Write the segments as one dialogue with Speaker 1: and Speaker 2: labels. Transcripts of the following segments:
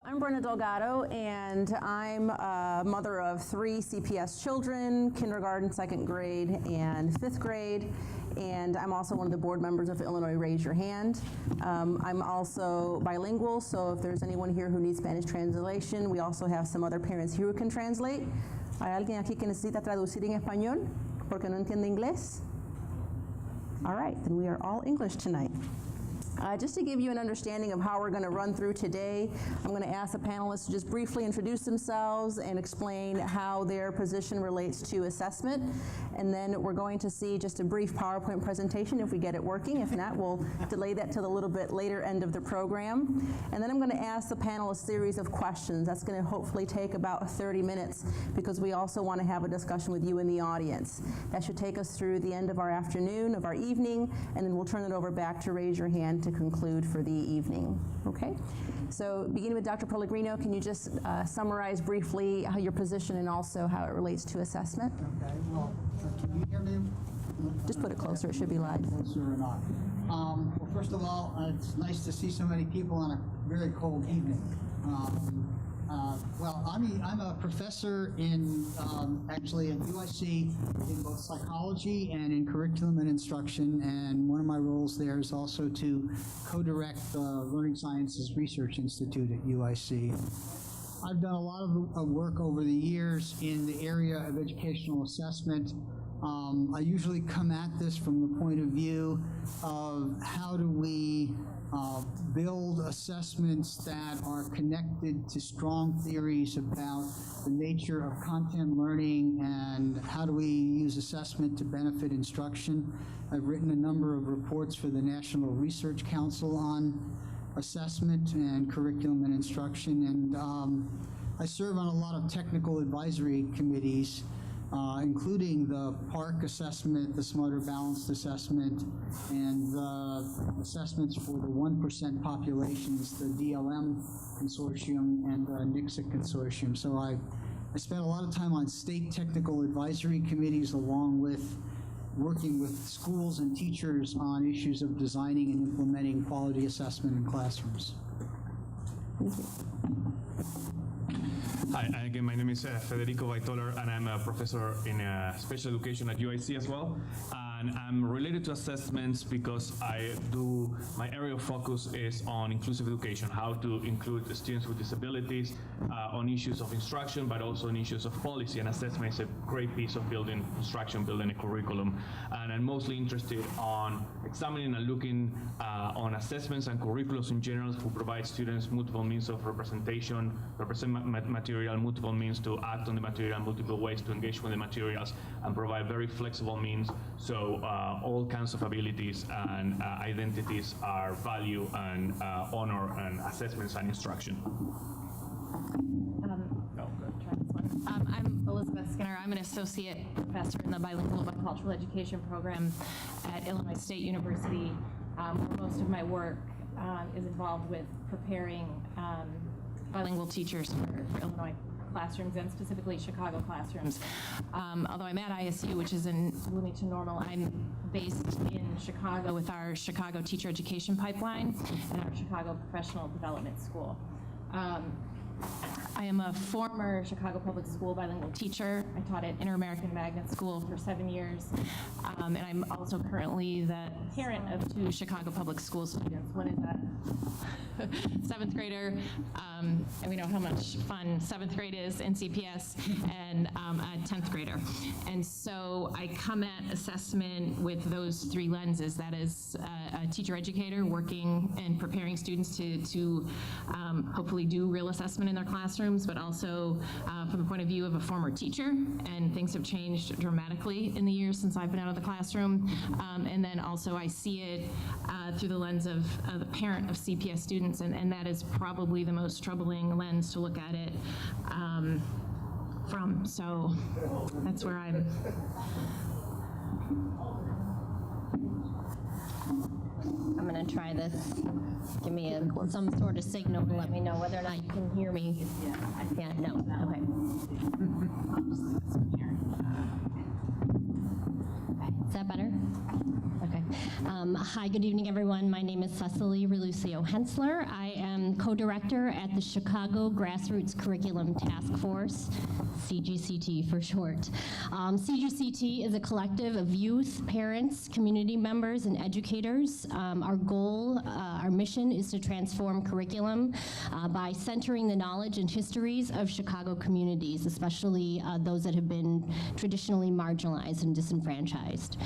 Speaker 1: I'm Brenda Delgado, and I'm a mother of 3 CPS children, kindergarten, 2nd grade, and 5th grade, and I'm also one of the board members of Illinois Raise Your Hand. I'm also bilingual, so if there's anyone here who needs Spanish translation, we also have some other parents here who can translate. ¿Hay alguien aquí que necesita traducir en español porque no entiende inglés? All right, then we are all English tonight. Just to give you an understanding of how we're going to run through today, I'm going to ask the panelists to just briefly introduce themselves and explain how their position relates to assessment. And then we're going to see just a brief PowerPoint presentation if we get it working. If not, we'll delay that to the little bit later end of the program. And then I'm going to ask the panel a series of questions. That's going to hopefully take about 30 minutes because we also want to have a discussion with you in the audience. That should take us through the end of our afternoon, of our evening, and then we'll turn it over back to Raise Your Hand to conclude for the evening. Okay? So beginning with Dr. Pellegrino, can you just summarize briefly how your position and also how it relates to assessment?
Speaker 2: Okay, well, can you hear me?
Speaker 1: Just put it closer, it should be live.
Speaker 2: Closer or not. Well, first of all, it's nice to see so many people on a very cold evening. Well, I'm a professor in, actually at UIC in both psychology and in curriculum and instruction, and one of my roles there is also to co-direct the Learning Sciences Research Institute at UIC. I've done a lot of work over the years in the area of educational assessment. I usually come at this from the point of view of how do we build assessments that are connected to strong theories about the nature of content learning and how do we use assessment to benefit instruction. I've written a number of reports for the National Research Council on assessment and curriculum and instruction, and I serve on a lot of technical advisory committees, including the PARC assessment, the Smarter Balanced assessment, and the assessments for the 1% populations, the DLM consortium and the NICSA consortium. So I spent a lot of time on state technical advisory committees along with working with schools and teachers on issues of designing and implementing quality assessment in classrooms.
Speaker 1: Thank you.
Speaker 3: Hi, again, my name is Federico Baitoler, and I'm a professor in special education at UIC as well. And I'm related to assessments because my area of focus is on inclusive education, how to include students with disabilities on issues of instruction, but also on issues of policy. And assessment is a great piece of building instruction, building a curriculum. And I'm mostly interested on examining and looking on assessments and curriculums in general who provide students multiple means of representation, represent material, multiple means to act on the material, multiple ways to engage with the materials, and provide very flexible means so all kinds of abilities and identities are valued and honor and assessments and instruction.
Speaker 4: I'm Elizabeth Skinner. I'm an associate professor in the bilingual bicultural education program at Illinois State University. Where most of my work is involved with preparing bilingual teachers for Illinois classrooms and specifically Chicago classrooms. Although I'm at ISU, which is in Bloomington Normal, I'm based in Chicago with our Chicago Teacher Education Pipeline and our Chicago Professional Development School. I am a former Chicago Public School bilingual teacher. I taught at Inter-American Magnet School for 7 years. And I'm also currently the parent of 2 Chicago Public School students. One is a 7th grader, and we know how much fun 7th grade is in CPS, and a 10th grader. And so I come at assessment with those 3 lenses. That is a teacher educator working and preparing students to hopefully do real assessment in their classrooms, but also from the point of view of a former teacher, and things have changed dramatically in the years since I've been out of the classroom. And then also I see it through the lens of the parent of CPS students, and that is probably the most troubling lens to look at it from. So that's where I'm.
Speaker 5: I'm going to try this. Give me some sort of signal to let me know whether or not you can hear me. Yeah, no, okay. Is that better? Okay. Hi, good evening, everyone. My name is Cecily Relucio Hensler. I am co-director at the Chicago Grassroots Curriculum Task Force, CGCT for short. CGCT is a collective of youth, parents, community members, and educators. Our goal, our mission is to transform curriculum by centering the knowledge and histories of Chicago communities, especially those that have been traditionally marginalized and disenfranchised.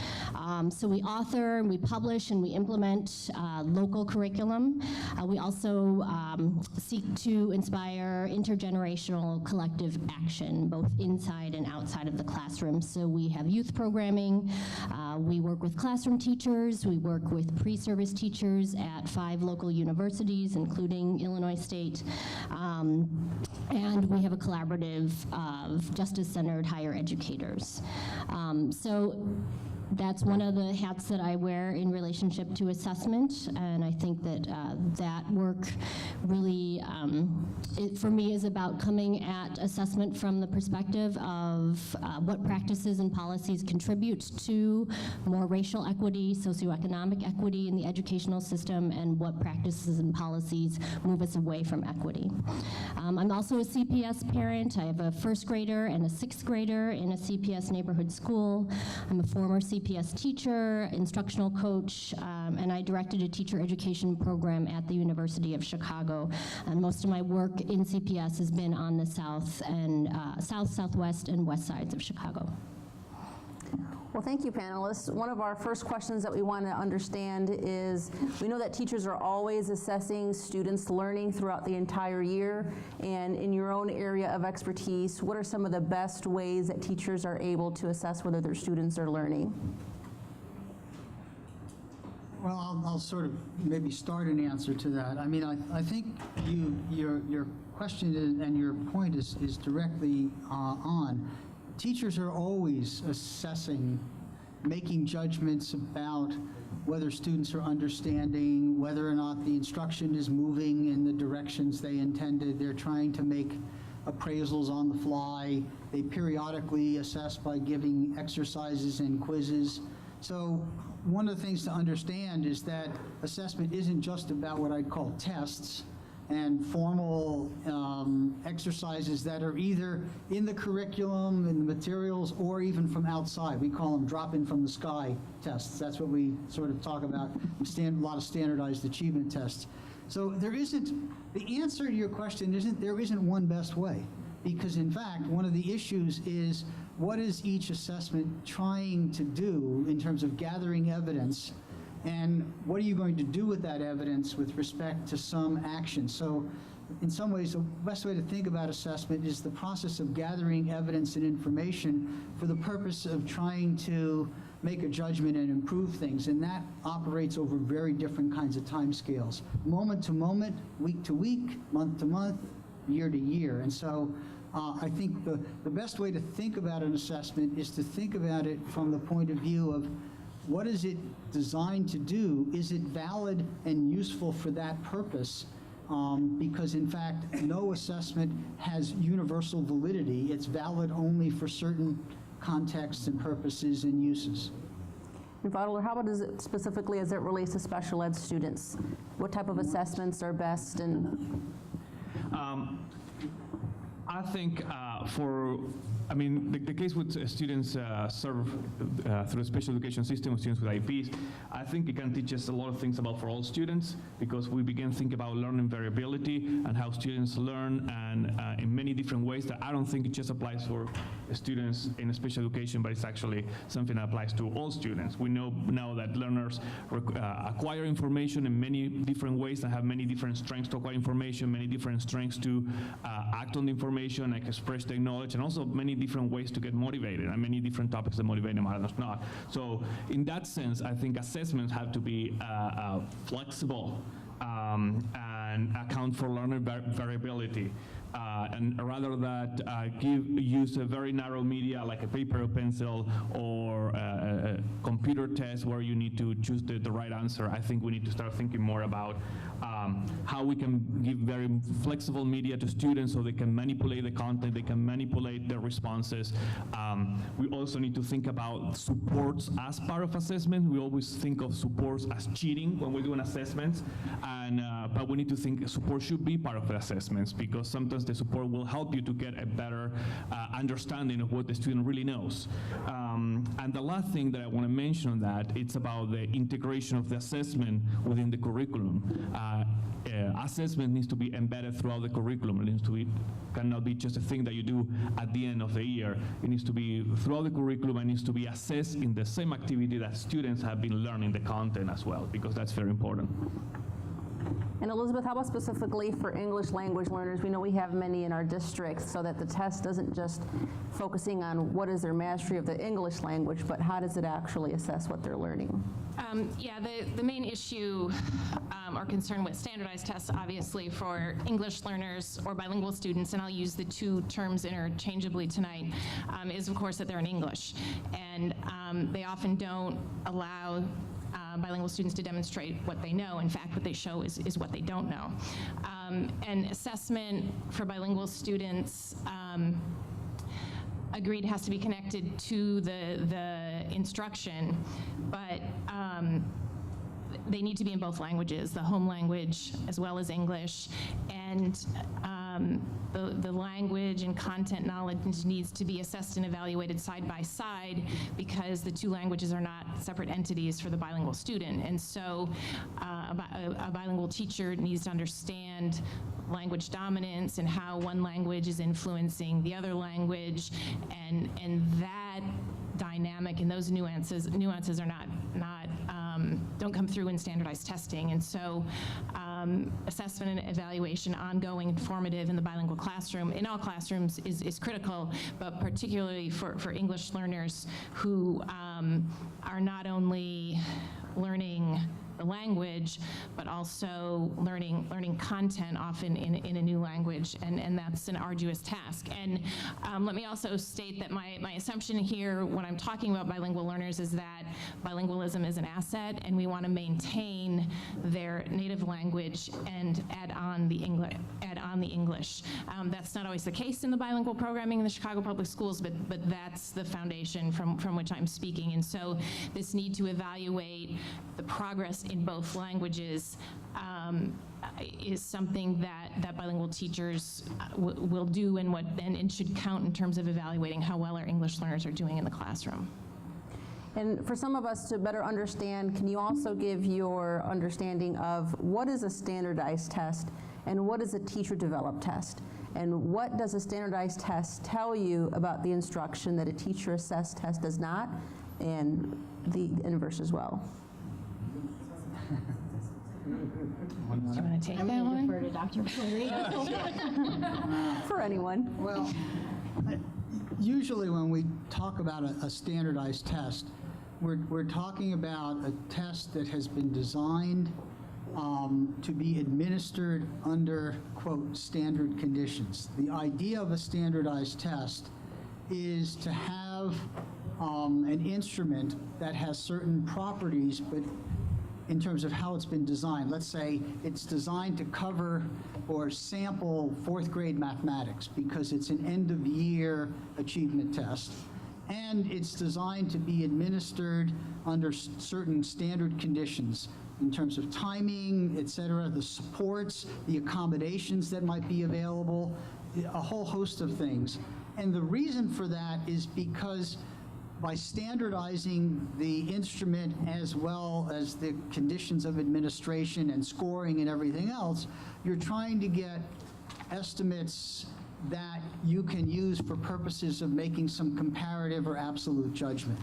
Speaker 5: So we author and we publish and we implement local curriculum. We also seek to inspire intergenerational collective action, both inside and outside of the classroom. So we have youth programming, we work with classroom teachers, we work with pre-service teachers at 5 local universities, including Illinois State, and we have a collaborative of justice-centered higher educators. So that's one of the hats that I wear in relationship to assessment, and I think that that work really, for me, is about coming at assessment from the perspective of what practices and policies contribute to more racial equity, socioeconomic equity in the educational system, and what practices and policies move us away from equity. I'm also a CPS parent. I have a 1st grader and a 6th grader in a CPS neighborhood school. I'm a former CPS teacher, instructional coach, and I directed a teacher education program at the University of Chicago. And most of my work in CPS has been on the south, southwest, and west sides of Chicago.
Speaker 1: Well, thank you, panelists. One of our first questions that we want to understand is, we know that teachers are always assessing students' learning throughout the entire year, and in your own area of expertise, what are some of the best ways that teachers are able to assess whether their students are learning?
Speaker 2: Well, I'll sort of maybe start an answer to that. I mean, I think your question and your point is directly on. Teachers are always assessing, making judgments about whether students are understanding, whether or not the instruction is moving in the directions they intended. They're trying to make appraisals on the fly. They periodically assess by giving exercises and quizzes. So one of the things to understand is that assessment isn't just about what I'd call tests and formal exercises that are either in the curriculum, in the materials, or even from outside. We call them drop-in from the sky tests. That's what we sort of talk about, a lot of standardized achievement tests. So there isn't, the answer to your question isn't, there isn't one best way. Because in fact, one of the issues is, what is each assessment trying to do in terms of gathering evidence, and what are you going to do with that evidence with respect to some action? So in some ways, the best way to think about assessment is the process of gathering evidence and information for the purpose of trying to make a judgment and improve things, and that operates over very different kinds of timescales, moment to moment, week to week, month to month, year to year. And so I think the best way to think about an assessment is to think about it from the point of view of, what is it designed to do? Is it valid and useful for that purpose? Because in fact, no assessment has universal validity. It's valid only for certain contexts and purposes and uses.
Speaker 1: And Vattel, how about specifically as it relates to special ed students? What type of assessments are best? And
Speaker 3: I think the case with students served through a special education system, students with IEPs, I think it can teach us a lot of things about for all students, because we begin thinking about learning variability and how students learn, and in many different ways that I don't think it just applies for students in special education, but it's actually something that applies to all students. We know now that learners acquire information in many different ways and have many different strengths to acquire information, many different strengths to act on the information, like express their knowledge, and also many different ways to get motivated, and many different topics that motivate them, others not. So in that sense, I think assessments have to be flexible and account for learner variability. And rather that use a very narrow media like a paper or pencil, or a computer test where you need to choose the right answer, I think we need to start thinking more about how we can give very flexible media to students so they can manipulate the content, they can manipulate their responses. We also need to think about supports as part of assessment. We always think of supports as cheating when we're doing assessments, but we need to think support should be part of the assessments, because sometimes the support will help you to get a better understanding of what the student really knows. And the last thing that I want to mention on that, it's about the integration of the assessment within the curriculum. Assessment needs to be embedded throughout the curriculum. It needs to be, cannot be just a thing that you do at the end of the year. It needs to be throughout the curriculum and needs to be assessed in the same activity that students have been learning the content as well, because that's very important.
Speaker 1: And Elizabeth, how about specifically for English language learners? We know we have many in our district, so that the test doesn't just focusing on what is their mastery of the English language, but how does it actually assess what they're learning?
Speaker 4: Yeah, the main issue or concern with standardized tests, obviously, for English learners or bilingual students, and I'll use the two terms interchangeably tonight, is of course that they're in English. And they often don't allow bilingual students to demonstrate what they know. In fact, what they show is what they don't know. And assessment for bilingual students, agreed, has to be connected to the instruction, but they need to be in both languages, the home language as well as English, and the language and content knowledge needs to be assessed and evaluated side by side, because the two languages are not separate entities for the bilingual student. And so a bilingual teacher needs to understand language dominance and how one language is influencing the other language, and that dynamic and those nuances are not don't come through in standardized testing. And so assessment and evaluation, ongoing, informative in the bilingual classroom, in all classrooms, is critical, but particularly for English learners who are not only learning the language, but also learning content, often in a new language, and that's an arduous task. And let me also state that my assumption here when I'm talking about bilingual learners is that bilingualism is an asset, and we want to maintain their native language and add on the English. That's not always the case in the bilingual programming in the Chicago Public Schools, but that's the foundation from which I'm speaking. And so this need to evaluate the progress in both languages is something that bilingual teachers will do, and should count in terms of evaluating how well our English learners are doing in the classroom.
Speaker 1: And for some of us to better understand, can you also give your understanding of what is a standardized test and what is a teacher-developed test? And what does a standardized test tell you about the instruction that a teacher-assessed test does not, and the inverse as well?
Speaker 4: Do you want to take that one?
Speaker 5: Refer to Dr. Valerio.
Speaker 1: For anyone.
Speaker 2: Well, usually when we talk about a standardized test, we're talking about a test that has been designed to be administered under, quote, standard conditions. The idea of a standardized test is to have an instrument that has certain properties, but in terms of how it's been designed. Let's say it's designed to cover or sample fourth grade mathematics because it's an end of year achievement test. And it's designed to be administered under certain standard conditions in terms of timing, et cetera, the supports, the accommodations that might be available, a whole host of things. And the reason for that is because by standardizing the instrument as well as the conditions of administration and scoring and everything else, you're trying to get estimates that you can use for purposes of making some comparative or absolute judgment.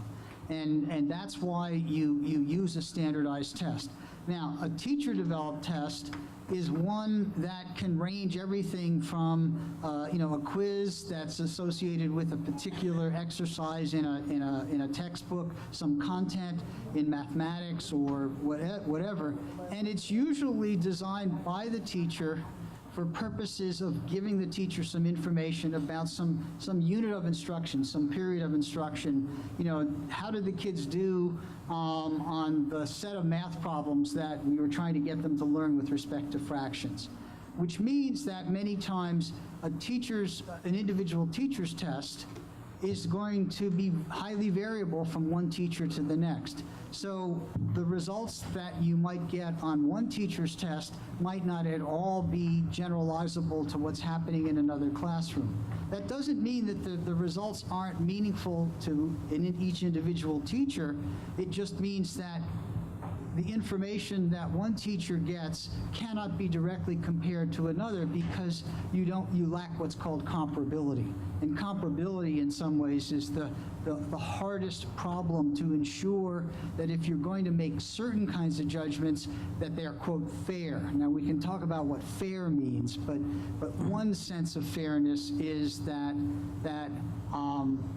Speaker 2: And that's why you use a standardized test. Now, a teacher-developed test is one that can range everything from a quiz that's associated with a particular exercise in a textbook, some content in mathematics or whatever, and it's usually designed by the teacher for purposes of giving the teacher some information about some unit of instruction, some period of instruction. You know, how did the kids do on the set of math problems that we were trying to get them to learn with respect to fractions? Which means that many times an individual teacher's test is going to be highly variable from one teacher to the next. So the results that you might get on one teacher's test might not at all be generalizable to what's happening in another classroom. That doesn't mean that the results aren't meaningful to each individual teacher. It just means that the information that one teacher gets cannot be directly compared to another because you lack what's called comparability. And comparability in some ways is the hardest problem to ensure that if you're going to make certain kinds of judgments that they're, quote, fair. Now we can talk about what fair means, but one sense of fairness is that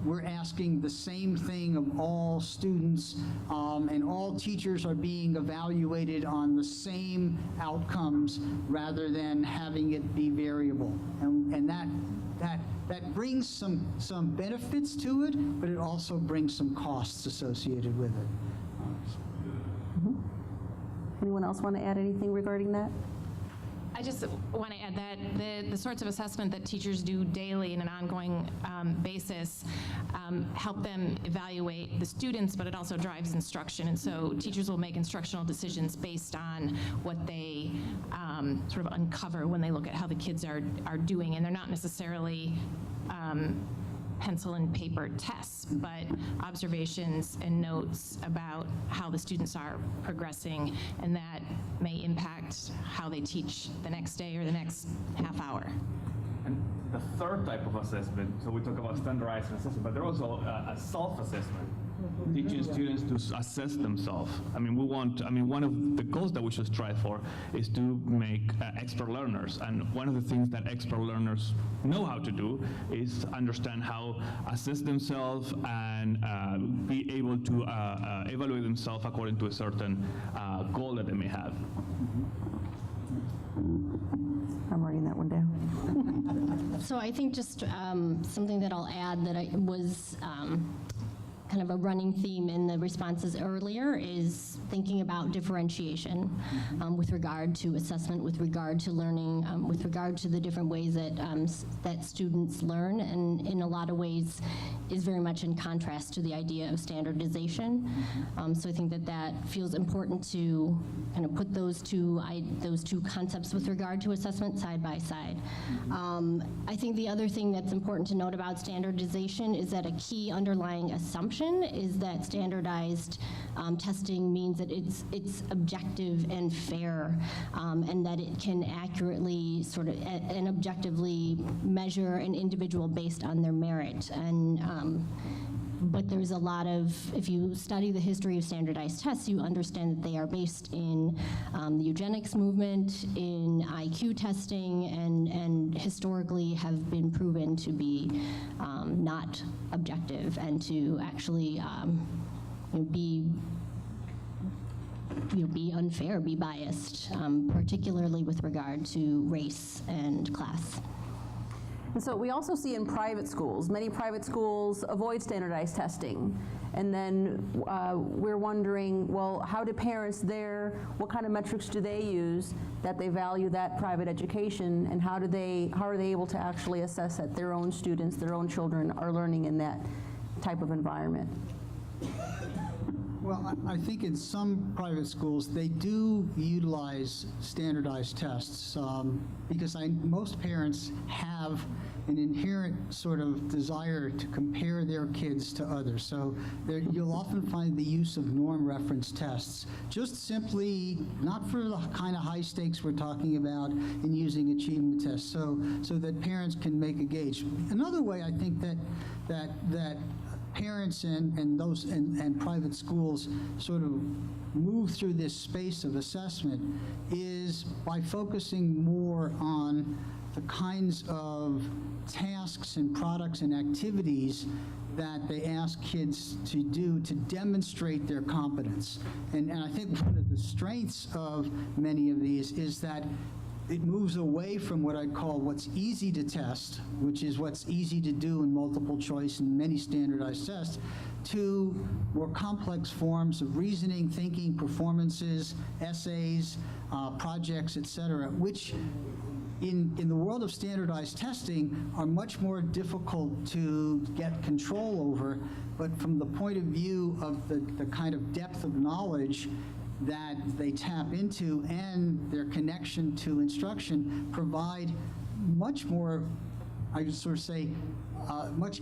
Speaker 2: we're asking the same thing of all students, and all teachers are being evaluated on the same outcomes rather than having it be variable. And that brings some benefits to it, but it also brings some costs associated with it.
Speaker 1: Anyone else want to add anything regarding that?
Speaker 4: I just want to add that the sorts of assessment that teachers do daily in an ongoing basis help them evaluate the students, but it also drives instruction. And so teachers will make instructional decisions based on what they sort of uncover when they look at how the kids are doing. And they're not necessarily pencil and paper tests, but observations and notes about how the students are progressing, and that may impact how they teach the next day or the next half hour.
Speaker 3: And the third type of assessment, so we talk about standardized assessment, but there's also a self-assessment, teaching students to assess themselves. One of the goals that we should strive for is to make expert learners. And one of the things that expert learners know how to do is understand how assess themselves and be able to evaluate themselves according to a certain goal that they may have.
Speaker 1: I'm writing that one down.
Speaker 5: So I think just something that I'll add that was kind of a running theme in the responses earlier is thinking about differentiation with regard to assessment, with regard to learning, with regard to the different ways that that students learn, and in a lot of ways is very much in contrast to the idea of standardization. So I think that feels important to kind of put those two concepts with regard to assessment side by side. I think the other thing that's important to note about standardization is that a key underlying assumption is that standardized testing means that it's objective and fair, and that it can accurately and objectively measure an individual based on their merit. And but there's a lot of, if you study the history of standardized tests, you understand that they are based in the eugenics movement, in IQ testing, and historically have been proven to be not objective and to actually be unfair, be biased, particularly with regard to race and class.
Speaker 1: And so we also see in private schools, many private schools avoid standardized testing. And then we're wondering, well, how do parents there, what kind of metrics do they use that they value that private education, and how are they able to actually assess that their own students, their own children are learning in that type of environment?
Speaker 2: Well, I think in some private schools, they do utilize standardized tests because most parents have an inherent sort of desire to compare their kids to others. So you'll often find the use of norm reference tests, just simply not for the kind of high stakes we're talking about in using achievement tests, so that parents can make a gauge. Another way I think that parents and private schools sort of move through this space of assessment is by focusing more on the kinds of tasks and products and activities that they ask kids to do to demonstrate their competence. And I think one of the strengths of many of these is that it moves away from what I'd call what's easy to test, which is what's easy to do in multiple choice and many standardized tests, to more complex forms of reasoning, thinking, performances, essays, projects, et cetera, which in the world of standardized testing are much more difficult to get control over, but from the point of view of the kind of depth of knowledge that they tap into and their connection to instruction provide much more, I would sort of say, much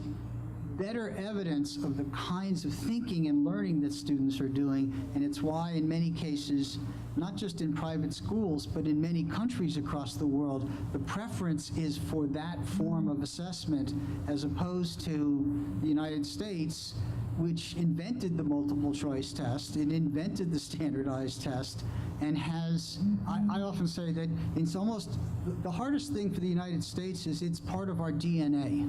Speaker 2: better evidence of the kinds of thinking and learning that students are doing, and it's why in many cases, not just in private schools, but in many countries across the world, the preference is for that form of assessment as opposed to the United States, which invented the multiple choice test, it invented the standardized test, and has, I often say that it's almost, the hardest thing for the United States is it's part of our DNA.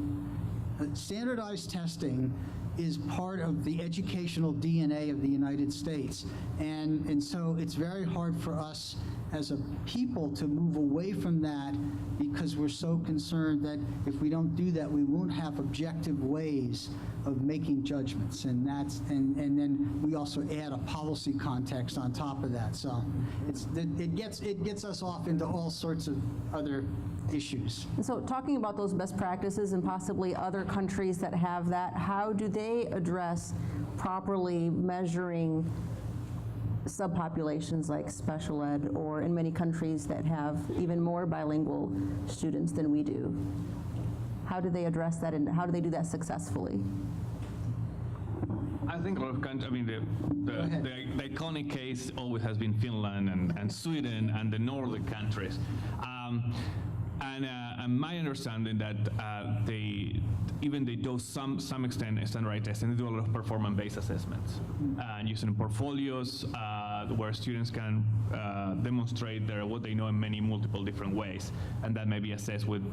Speaker 2: Standardized testing is part of the educational DNA of the United States. And so it's very hard for us as a people to move away from that because we're so concerned that if we don't do that, we won't have objective ways of making judgments. And then we also add a policy context on top of that. So it gets us off into all sorts of other issues.
Speaker 1: And so talking about those best practices and possibly other countries that have that, how do they address properly measuring subpopulations like special ed, or in many countries that have even more bilingual students than we do? How do they address that, and how do they do that successfully?
Speaker 3: I think a lot of countries, I mean, the iconic case always has been Finland and Sweden and the Nordic countries. And my understanding that they do some extent standardized testing, they do a lot of performance-based assessments and using portfolios where students can demonstrate what they know in multiple different ways, and that may be assessed with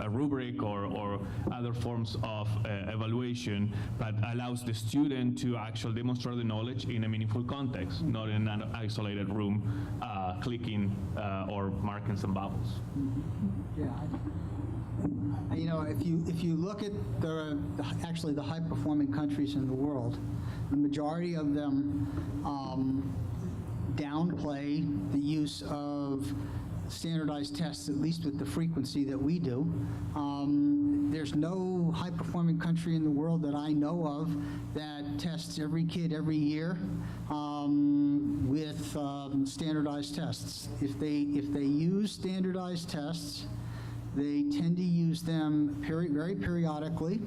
Speaker 3: a rubric or other forms of evaluation, but allows the student to actually demonstrate the knowledge in a meaningful context, not in an isolated room clicking or marking some bubbles.
Speaker 2: Yeah, you know, if you look at actually the high-performing countries in the world, the majority of them downplay the use of standardized tests, at least with the frequency that we do. There's no high-performing country in the world that I know of that tests every kid every year with standardized tests. If they use standardized tests, they tend to use them very periodically,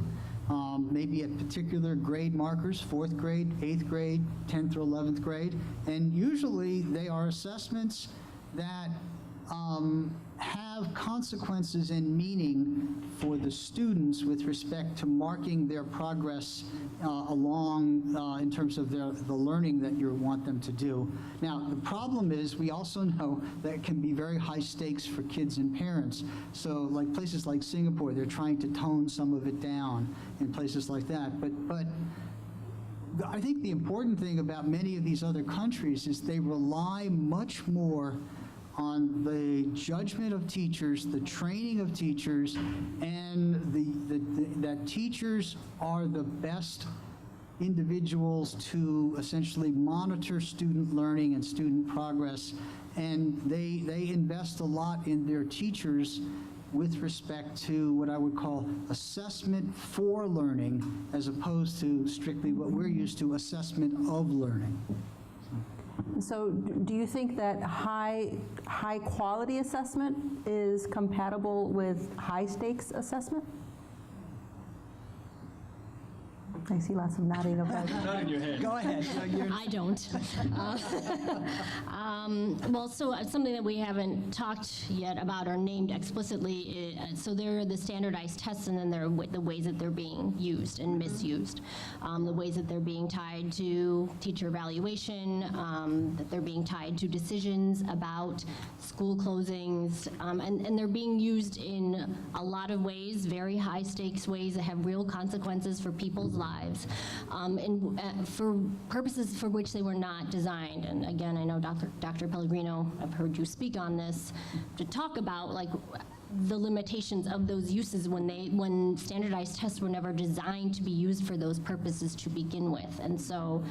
Speaker 2: maybe at particular grade markers, 4th grade, 8th grade, 10th or 11th grade, and usually they are assessments that have consequences and meaning for the students with respect to marking their progress along in terms of the learning that you want them to do. Now, the problem is we also know that it can be very high stakes for kids and parents. So like places like Singapore, they're trying to tone some of it down in places like that. But I think the important thing about many of these other countries is they rely much more on the judgment of teachers, the training of teachers, and that teachers are the best individuals to essentially monitor student learning and student progress, and they invest a lot in their teachers with respect to what I would call assessment for learning, as opposed to strictly what we're used to, assessment of learning.
Speaker 1: So do you think that high quality assessment is compatible with high stakes assessment? I see lots of nodding of heads.
Speaker 3: Not in your head.
Speaker 2: Go ahead.
Speaker 5: I don't. Well, so something that we haven't talked yet about or named explicitly, so there are the standardized tests, and then there are the ways that they're being used and misused. The ways that they're being tied to teacher evaluation, that they're being tied to decisions about school closings, and they're being used in a lot of ways, very high stakes ways that have real consequences for people's lives. lives, and for purposes for which they were not designed. And again, I know Dr. Pellegrino, I've heard you speak on this, to talk about like the limitations of those uses when standardized tests were never designed to be used for those purposes to begin with. And so,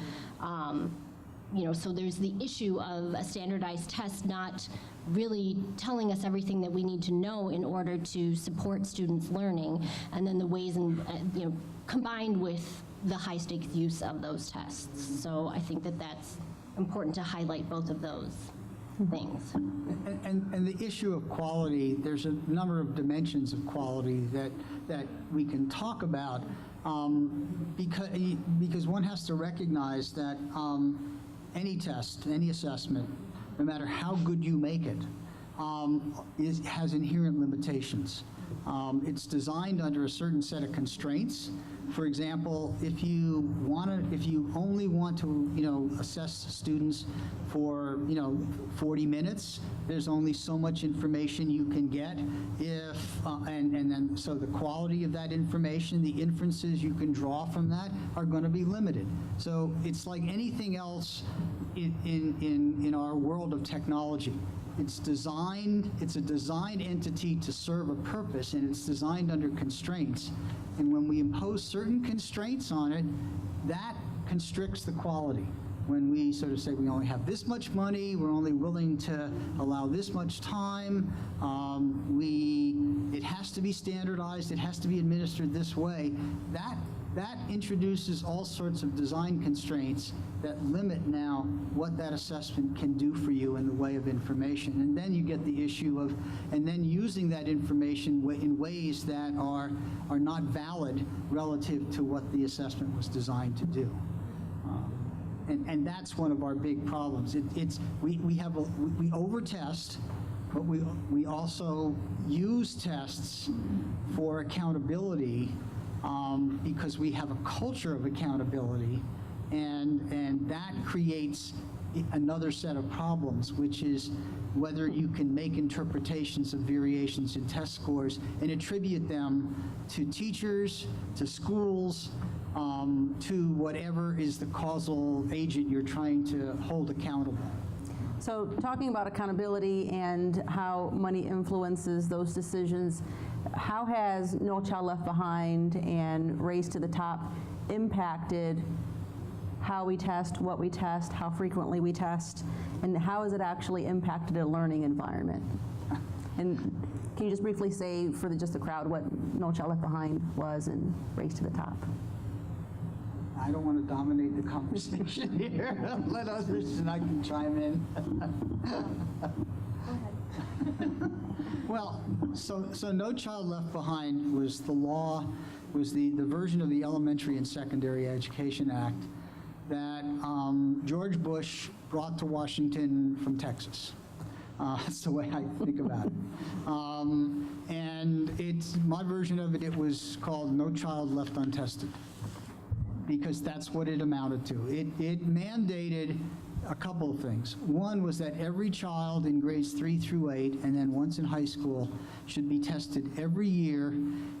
Speaker 5: so there's the issue of a standardized test not really telling us everything that we need to know in order to support students' learning, and then the ways combined with the high stakes use of those tests. So I think that that's important to highlight both of those things.
Speaker 2: And the issue of quality, there's a number of dimensions of quality that we can talk about, because one has to recognize that any test, any assessment, no matter how good you make it, has inherent limitations. It's designed under a certain set of constraints. For example, if you only want to, assess students for, 40 minutes, there's only so much information you can get. So the quality of that information, the inferences you can draw from that are going to be limited. So it's like anything else in our world of technology. It's a designed entity to serve a purpose, and it's designed under constraints. And when we impose certain constraints on it, that constricts the quality. When we sort of say we only have this much money, we're only willing to allow this much time, it has to be standardized, it has to be administered this way, that introduces all sorts of design constraints that limit now what that assessment can do for you in the way of information. And then you get the issue of, and then using that information in ways that are not valid relative to what the assessment was designed to do. And that's one of our big problems. We over-test, but we also use tests for accountability, because we have a culture of accountability, and that creates another set of problems, which is whether you can make interpretations of variations in test scores and attribute them to teachers, to schools, to whatever is the causal agent you're trying to hold accountable.
Speaker 1: So talking about accountability and how money influences those decisions, how has No Child Left Behind and Race to the Top impacted how we test, what we test, how frequently we test, and how has it actually impacted a learning environment? And can you just briefly say for just the crowd what No Child Left Behind was and Race to the Top?
Speaker 2: I don't want to dominate the conversation here. Let others, and I can chime in. Well, so No Child Left Behind was the law, was the version of the Elementary and Secondary Education Act that George Bush brought to Washington from Texas. That's the way I think about it. And it's my version of it. It was called No Child Left Untested, because that's what it amounted to. It mandated a couple of things. One was that every child in grades 3 through 8, and then once in high school, should be tested every year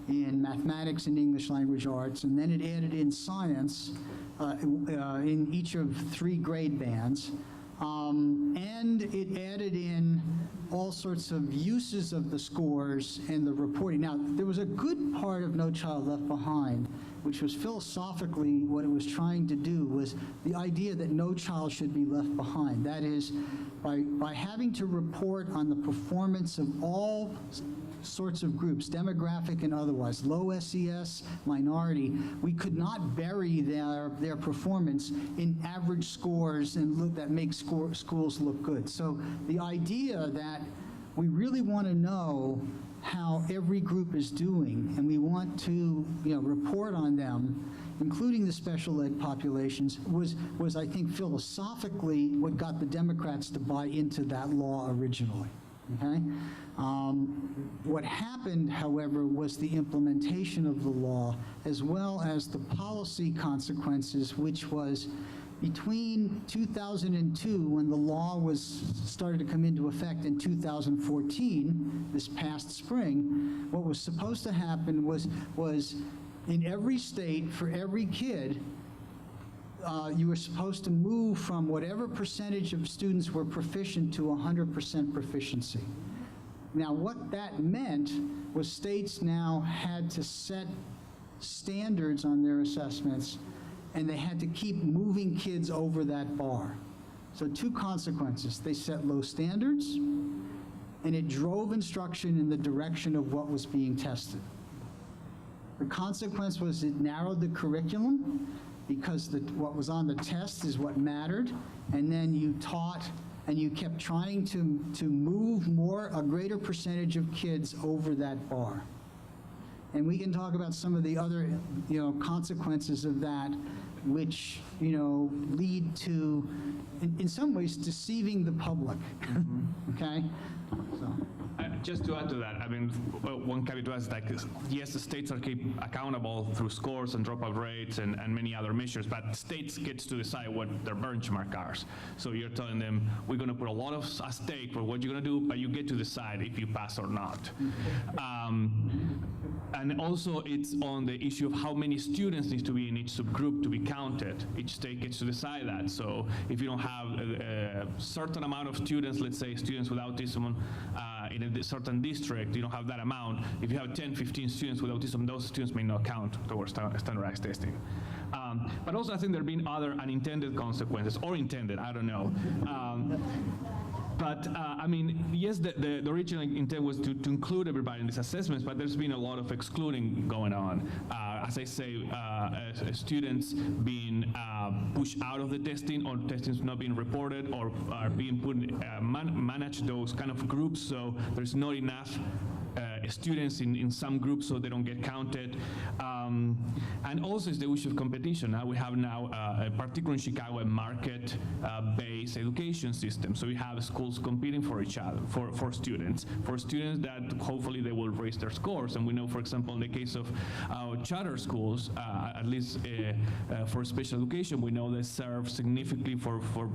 Speaker 2: in mathematics and English language arts, and then it added in science in each of 3 grade bands. And it added in all sorts of uses of the scores and the reporting. Now, there was a good part of No Child Left Behind, which was philosophically what it was trying to do, was the idea that no child should be left behind. That is, by having to report on the performance of all sorts of groups, demographic and otherwise, low SES, minority, we could not bury their performance in average scores and that make schools look good. So the idea that we really want to know how every group is doing, and we want to report on them, including the special ed populations, was I think philosophically what got the Democrats to buy into that law originally. Okay? What happened, however, was the implementation of the law, as well as the policy consequences, which was between 2002, when the law started to come into effect, in 2014, this past spring, what was supposed to happen was in every state, for every kid, you were supposed to move from whatever percentage of students were proficient to 100% proficiency. Now, what that meant was states now had to set standards on their assessments, and they had to keep moving kids over that bar. So two consequences. They set low standards, and it drove instruction in the direction of what was being tested. The consequence was it narrowed the curriculum, because what was on the test is what mattered, and then you taught and you kept trying to move a greater percentage of kids over that bar. And we can talk about some of the other, consequences of that, which, lead to, in some ways, deceiving the public, okay? So.
Speaker 3: Just to add to that, I mean, one caveat was like, yes, the states are kept accountable through scores and dropout rates and many other measures, but states gets to decide what their benchmark are. So you're telling them, we're going to put a lot of at stake for what you're going to do, but you get to decide if you pass or not. And also, it's on the issue of how many students need to be in each subgroup to be counted. Each state gets to decide that. So if you don't have a certain amount of students, let's say students with autism in a certain district, you don't have that amount. If you have 10, 15 students with autism, those students may not count towards standardized testing. But also, I think there have been other unintended consequences, or intended, I don't know. But I mean, yes, the original intent was to include everybody in these assessments, but there's been a lot of excluding going on. As I say, students being pushed out of the testing, or testing's not being reported, or are being put, manage those kind of groups, so there's not enough students in some groups, so they don't get counted. And also, it's the issue of competition. Now we have particularly in Chicago, a market-based education system. So we have schools competing for each other, for students that hopefully they will raise their scores. And we know, for example, in the case of charter schools, at least for special education, we know they serve significantly for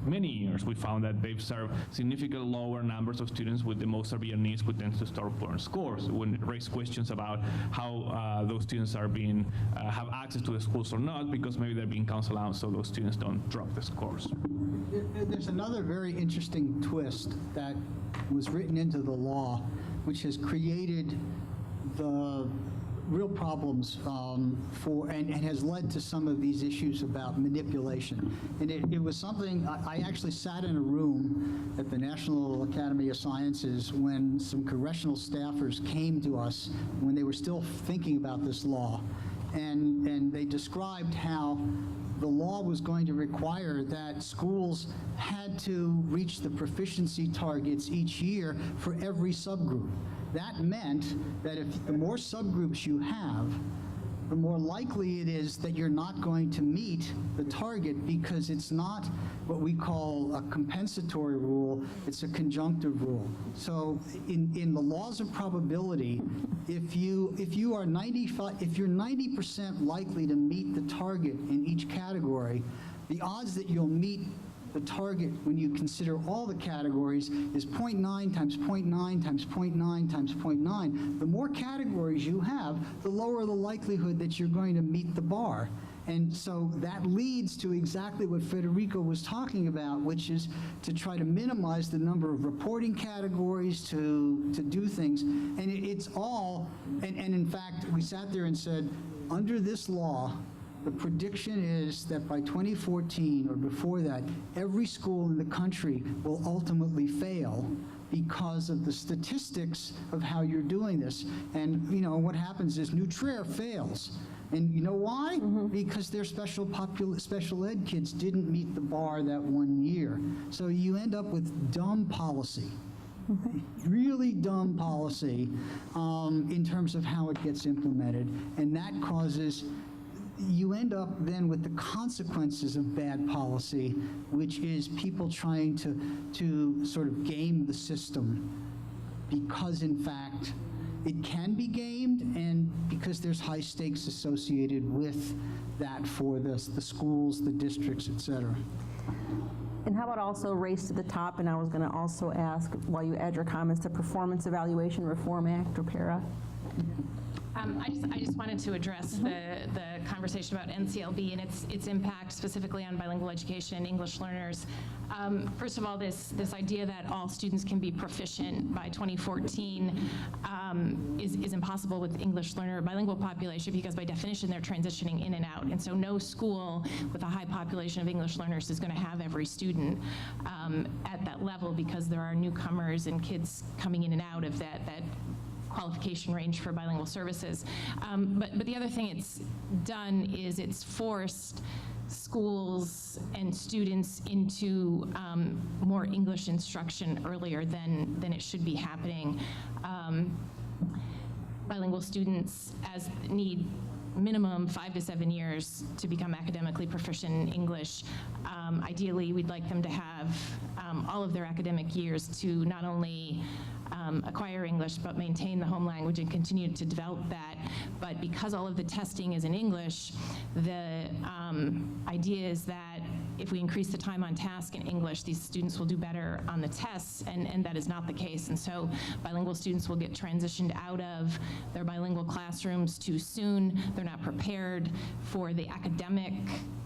Speaker 3: many years. We found that they've served significantly lower numbers of students with the most severe needs who tend to start poor scores. When it raised questions about how those students are being have access to the schools or not, because maybe they're being counseled out so those students don't drop the scores.
Speaker 2: There's another very interesting twist that was written into the law, which has created the real problems and has led to some of these issues about manipulation. And it was something, I actually sat in a room at the National Academy of Sciences when some congressional staffers came to us when they were still thinking about this law. And they described how the law was going to require that schools had to reach the proficiency targets each year for every subgroup. That meant that if the more subgroups you have, the more likely it is that you're not going to meet the target, because it's not what we call a compensatory rule, it's a conjunctive rule. So in the laws of probability, if you're 90% likely to meet the target in each category, the odds that you'll meet the target when you consider all the categories is 0.9 times 0.9 times 0.9 times 0.9. The more categories you have, the lower the likelihood that you're going to meet the bar. And so that leads to exactly what Federico was talking about, which is to try to minimize the number of reporting categories, to do things. And it's all, and in fact, we sat there and said, under this law, the prediction is that by 2014 or before that, every school in the country will ultimately fail because of the statistics of how you're doing this. And what happens is New Trier fails. And you know why? Because their special ed kids didn't meet the bar that one year. So you end up with dumb policy. Really dumb policy in terms of how it gets implemented. And that causes, you end up then with the consequences of bad policy, which is people trying to sort of game the system, because in fact it can be gamed, and because there's high stakes associated with that for the schools, the districts, et cetera.
Speaker 1: And how about also Race to the Top? And I was going to also ask, while you add your comments, the Performance Evaluation Reform Act, or PARA.
Speaker 4: I just wanted to address the conversation about NCLB and its impact specifically on bilingual education, English learners. First of all, this idea that all students can be proficient by 2014 is impossible with English learner bilingual population because by definition they're transitioning in and out. And so no school with a high population of English learners is going to have every student at that level because there are newcomers and kids coming in and out of that qualification range for bilingual services. But the other thing it's done is it's forced schools and students into more English instruction earlier than it should be happening. Bilingual students need minimum 5 to 7 years to become academically proficient in English. Ideally, we'd like them to have all of their academic years to not only acquire English, but maintain the home language and continue to develop that. But because all of the testing is in English, the idea is that if we increase the time on task in English, these students will do better on the tests, and that is not the case. And so bilingual students will get transitioned out of their bilingual classrooms too soon. They're not prepared for the academic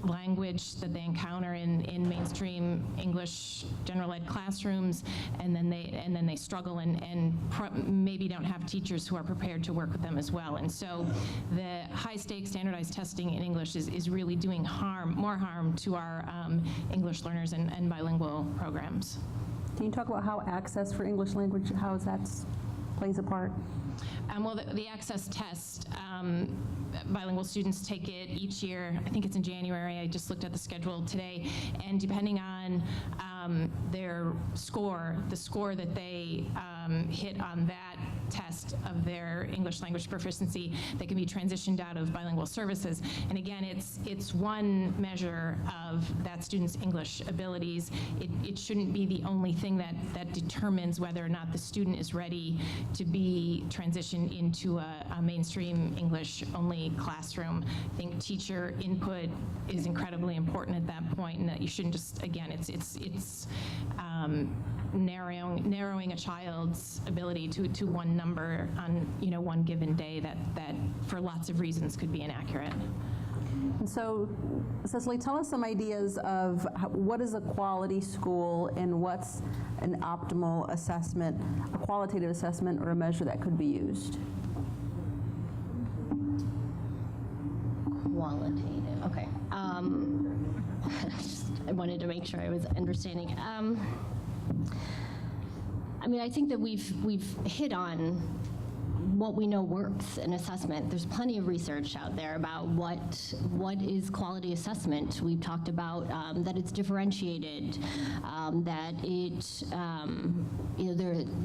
Speaker 4: language that they encounter in mainstream English general ed classrooms, and then they struggle and maybe don't have teachers who are prepared to work with them as well. And so the high stakes standardized testing in English is really doing more harm to our English learners and bilingual programs.
Speaker 1: Can you talk about how access for English language, how that plays a part?
Speaker 4: Well, the access test, bilingual students take it each year. I think it's in January. I just looked at the schedule today. And depending on their score, the score that they hit on that test of their English language proficiency, they can be transitioned out of bilingual services. And again, it's one measure of that student's English abilities. It shouldn't be the only thing that determines whether or not the student is ready to be transitioned into a mainstream English-only classroom. I think teacher input is incredibly important at that point, and that you shouldn't just, again, it's narrowing a child's ability to one number on one given day that for lots of reasons could be inaccurate.
Speaker 1: And so, Cecily, tell us some ideas of what is a quality school and what's an optimal assessment, a qualitative assessment or a measure that could be used.
Speaker 5: Qualitative, okay. I wanted to make sure I was understanding. I mean, I think that we've hit on what we know works in assessment. There's plenty of research out there about what is quality assessment. We've talked about that it's differentiated, that it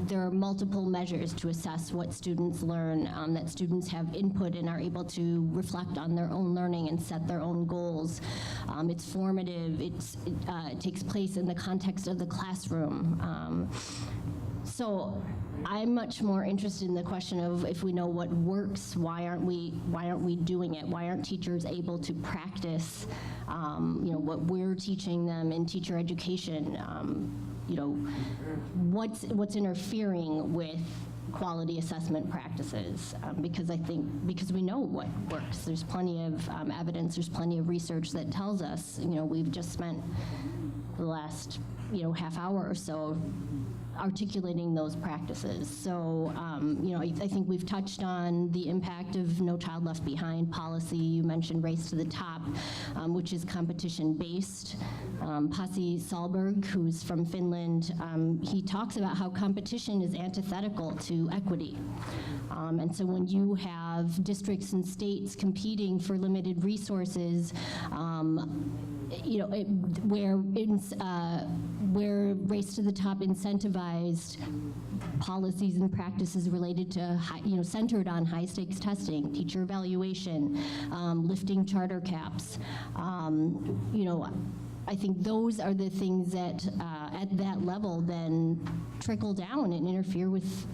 Speaker 5: there are multiple measures to assess what students learn, that students have input and are able to reflect on their own learning and set their own goals. It's formative. It takes place in the context of the classroom. So I'm much more interested in the question of if we know what works, why aren't we doing it? Why aren't teachers able to practice what we're teaching them in teacher education? What's interfering with quality assessment practices? Because we know what works. There's plenty of evidence, there's plenty of research that tells us, we've just spent the last half hour or so articulating those practices. So, I think we've touched on the impact of No Child Left Behind policy. You mentioned Race to the Top, which is competition-based. Pasi Sahlberg, who's from Finland, he talks about how competition is antithetical to equity. And so when you have districts and states competing for limited resources, where Race to the Top incentivized policies and practices related to, centered on high stakes testing, teacher evaluation, lifting charter caps. I think those are the things that at that level then trickle down and interfere with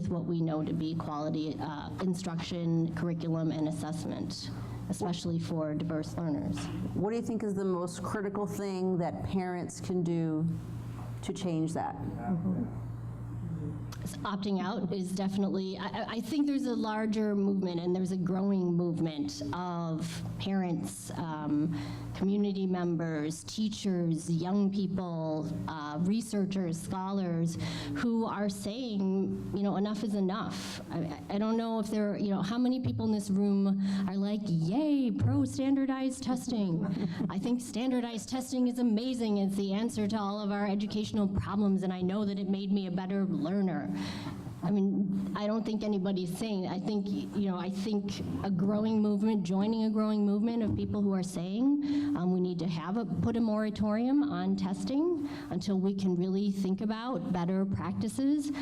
Speaker 5: what we know to be quality instruction, curriculum, and assessment, especially for diverse learners.
Speaker 1: What do you think is the most critical thing that parents can do to change that?
Speaker 5: opting out is definitely, I think there's a larger movement and there's a growing movement of parents, community members, teachers, young people, researchers, scholars who are saying, enough is enough. I don't know if there, how many people in this room are like, yay, pro standardized testing. I think standardized testing is amazing. It's the answer to all of our educational problems, and I know that it made me a better learner. I mean, I don't think anybody's saying, I think a growing movement, joining a growing movement of people who are saying we need to put a moratorium on testing until we can really think about better practices,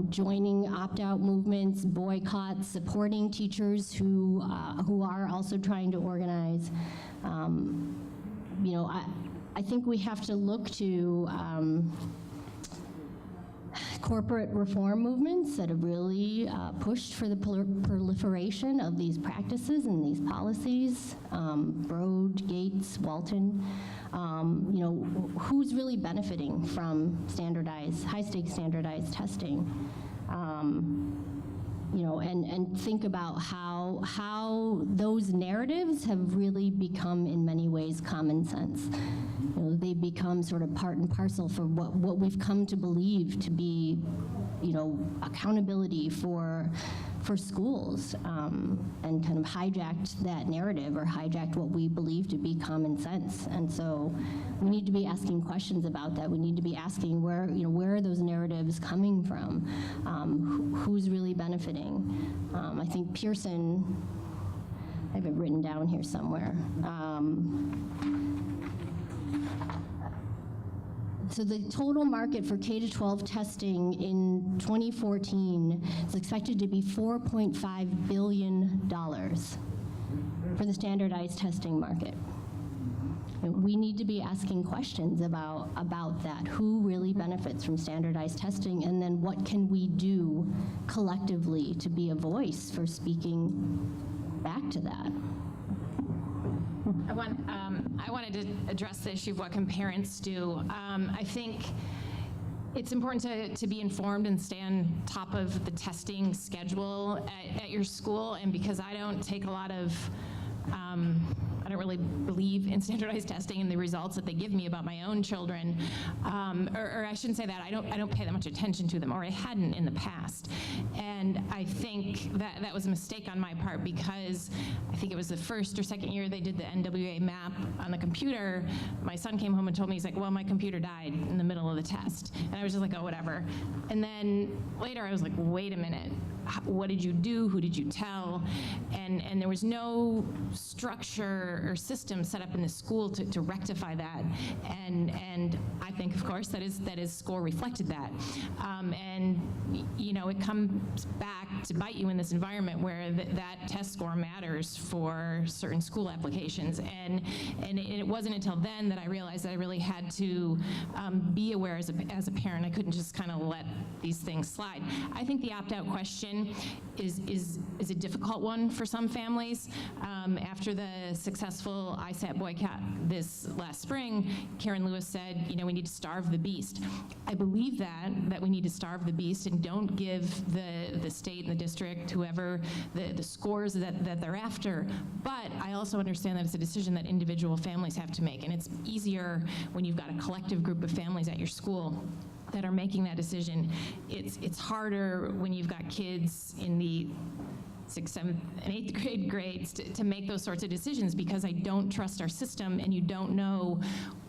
Speaker 5: joining opt-out movements, boycotts, supporting teachers who are also trying to organize. I think we have to look to corporate reform movements that have really pushed for the proliferation of these practices and these policies. Broad, Gates, Walton. Who's really benefiting from high-stakes standardized testing? And think about how those narratives have really become, in many ways, common sense. They become sort of part and parcel for what we've come to believe to be, accountability for schools, and kind of hijacked that narrative or hijacked what we believe to be common sense. And so we need to be asking questions about that. We need to be asking where are those narratives coming from? Who's really benefiting? I think Pearson, I have it written down here somewhere. So the total market for K-12 testing in 2014 is expected to be $4.5 billion for the standardized testing market. And we need to be asking questions about that. Who really benefits from standardized testing? And then what can we do collectively to be a voice for speaking back to that?
Speaker 4: I wanted to address the issue of what can parents do. I think it's important to be informed and stay on top of the testing schedule at your school. And because I don't take a lot of, I don't really believe in standardized testing and the results that they give me about my own children, or I shouldn't say that, I don't pay that much attention to them, or I hadn't in the past. And I think that was a mistake on my part, because I think it was the first or second year they did the NWA map on the computer. My son came home and told me, he's like, well, my computer died in the middle of the test. And I was just like, oh, whatever. And then later I was like, wait a minute. What did you do? Who did you tell? And there was no structure or system set up in the school to rectify that. And I think, of course, that his score reflected that. And it comes back to bite you in this environment where that test score matters for certain school applications. And it wasn't until then that I realized that I really had to be aware as a parent. I couldn't just kind of let these things slide. I think the opt-out question is a difficult one for some families. After the successful ISAT boycott this last spring, Karen Lewis said, we need to starve the beast. I believe that we need to starve the beast and don't give the state and the district, whoever, the scores that they're after. But I also understand that it's a decision that individual families have to make, and it's easier when you've got a collective group of families at your school that are making that decision. It's harder when you've got kids in the 6th, 7th, and 8th grades to make those sorts of decisions, because I don't trust our system, and you don't know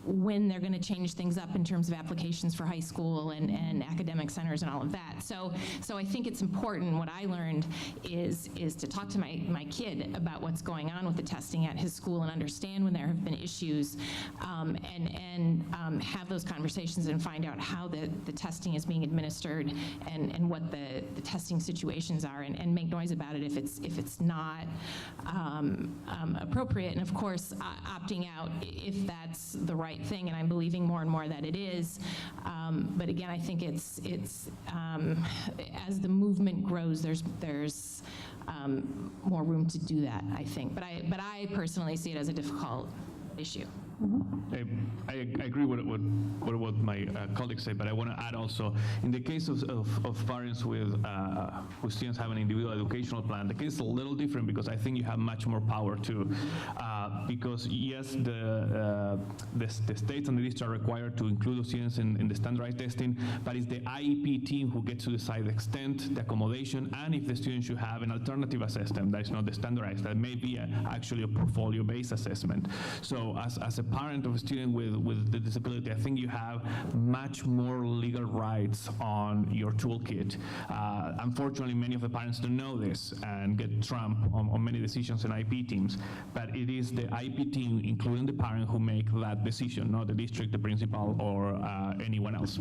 Speaker 4: when they're going to change things up in terms of applications for high school and academic centers and all of that. So I think it's important. What I learned is to talk to my kid about what's going on with the testing at his school and understand when there have been issues, and have those conversations and find out how the testing is being administered and what the testing situations are, and make noise about it if it's not appropriate. And of course, opting out if that's the right thing, and I'm believing more and more that it is. But again, I think it's as the movement grows, there's more room to do that, I think. But I personally see it as a difficult issue.
Speaker 3: I agree with what my colleagues say, but I want to add also, in the case of parents with students having an individual educational plan, the case is a little different because I think you have much more power too. Because yes, the states and the districts are required to include those students in the standardized testing, but it's the IEP team who gets to decide the extent, the accommodation, and if the student should have an alternative assessment that is not the standardized, that may be actually a portfolio-based assessment. So as a parent of a student with the disability, I think you have much more legal rights on your toolkit. Unfortunately, many of the parents don't know this and get trumped on many decisions in IEP teams, but it is the IEP team, including the parent, who make that decision, not the district, the principal, or anyone else.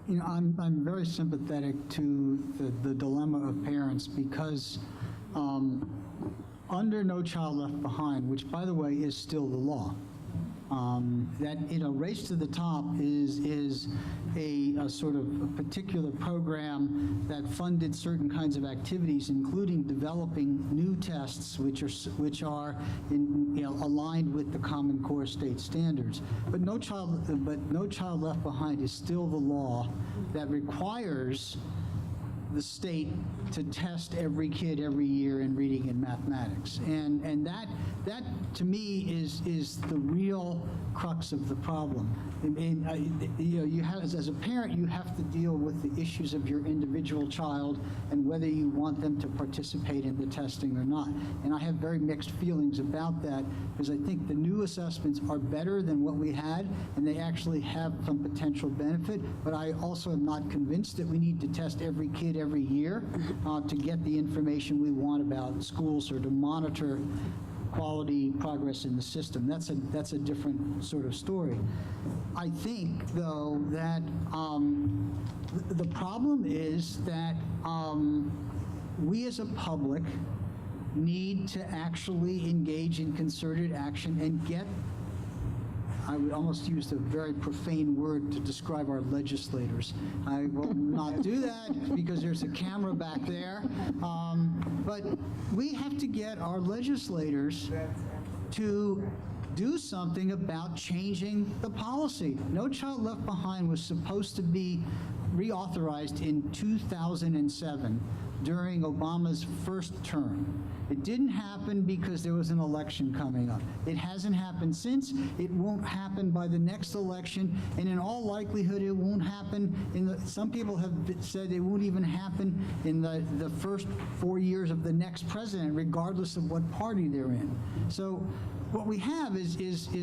Speaker 2: You know, I'm very sympathetic to the dilemma of parents because under No Child Left Behind, which by the way is still the law, that, you know, Race to the Top is a sort of a particular program that funded certain kinds of activities, including developing new tests which are aligned with the Common Core state standards. But No Child Left Behind is still the law that requires the state to test every kid every year in reading and mathematics, and that to me is the real crux of the problem. I mean, you know, you have, as a parent, you have to deal with the issues of your individual child and whether you want them to participate in the testing or not. And I have very mixed feelings about that because I think the new assessments are better than what we had, and they actually have some potential benefit. But I also am not convinced that we need to test every kid every year to get the information we want about schools or to monitor quality progress in the system. That's a different sort of story. I think, though, that the problem is that we as a public need to actually engage in concerted action and get, I would almost use a very profane word to describe our legislators. I will not do that because there's a camera back there. But we have to get our legislators to do something about changing the policy. No Child Left Behind was supposed to be reauthorized in 2007 during Obama's first term. It didn't happen because there was an election coming up. It hasn't happened since. It won't happen by the next election, and in all likelihood, it won't happen some people have said it won't even happen in the first 4 years of the next president, regardless of what party they're in. So what we have is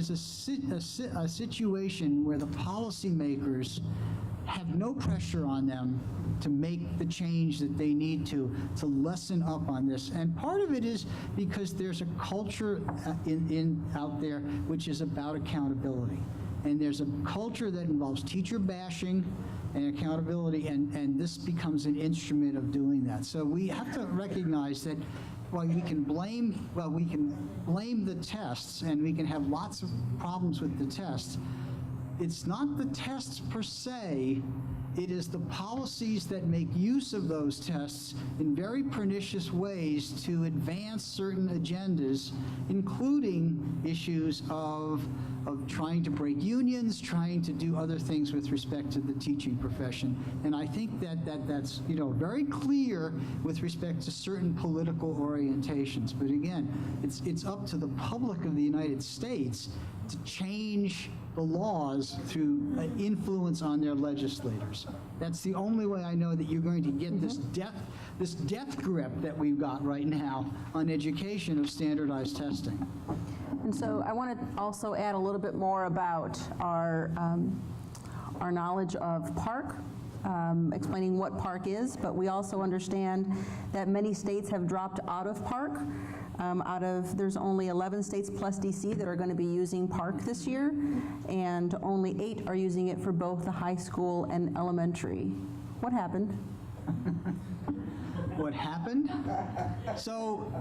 Speaker 2: a situation where the policymakers have no pressure on them to make the change that they need to lessen up on this. And part of it is because there's a culture out there which is about accountability. And there's a culture that involves teacher bashing and accountability, and this becomes an instrument of doing that. So we have to recognize that while we can blame the tests, and we can have lots of problems with the tests, it's not the tests per se, it is the policies that make use of those tests in very pernicious ways to advance certain agendas, including issues of trying to break unions, trying to do other things with respect to the teaching profession. And I think that's very clear with respect to certain political orientations. But again, it's up to the public of the United States to change the laws through influence on their legislators. That's the only way I know that you're going to get this death grip that we've got right now on education of standardized testing.
Speaker 1: And so I want to also add a little bit more about our knowledge of PARCC, explaining what PARCC is, but we also understand that many states have dropped out of PARCC. There's only 11 states plus DC that are going to be using PARCC this year, and only 8 are using it for both the high school and elementary. What happened?
Speaker 2: What happened? So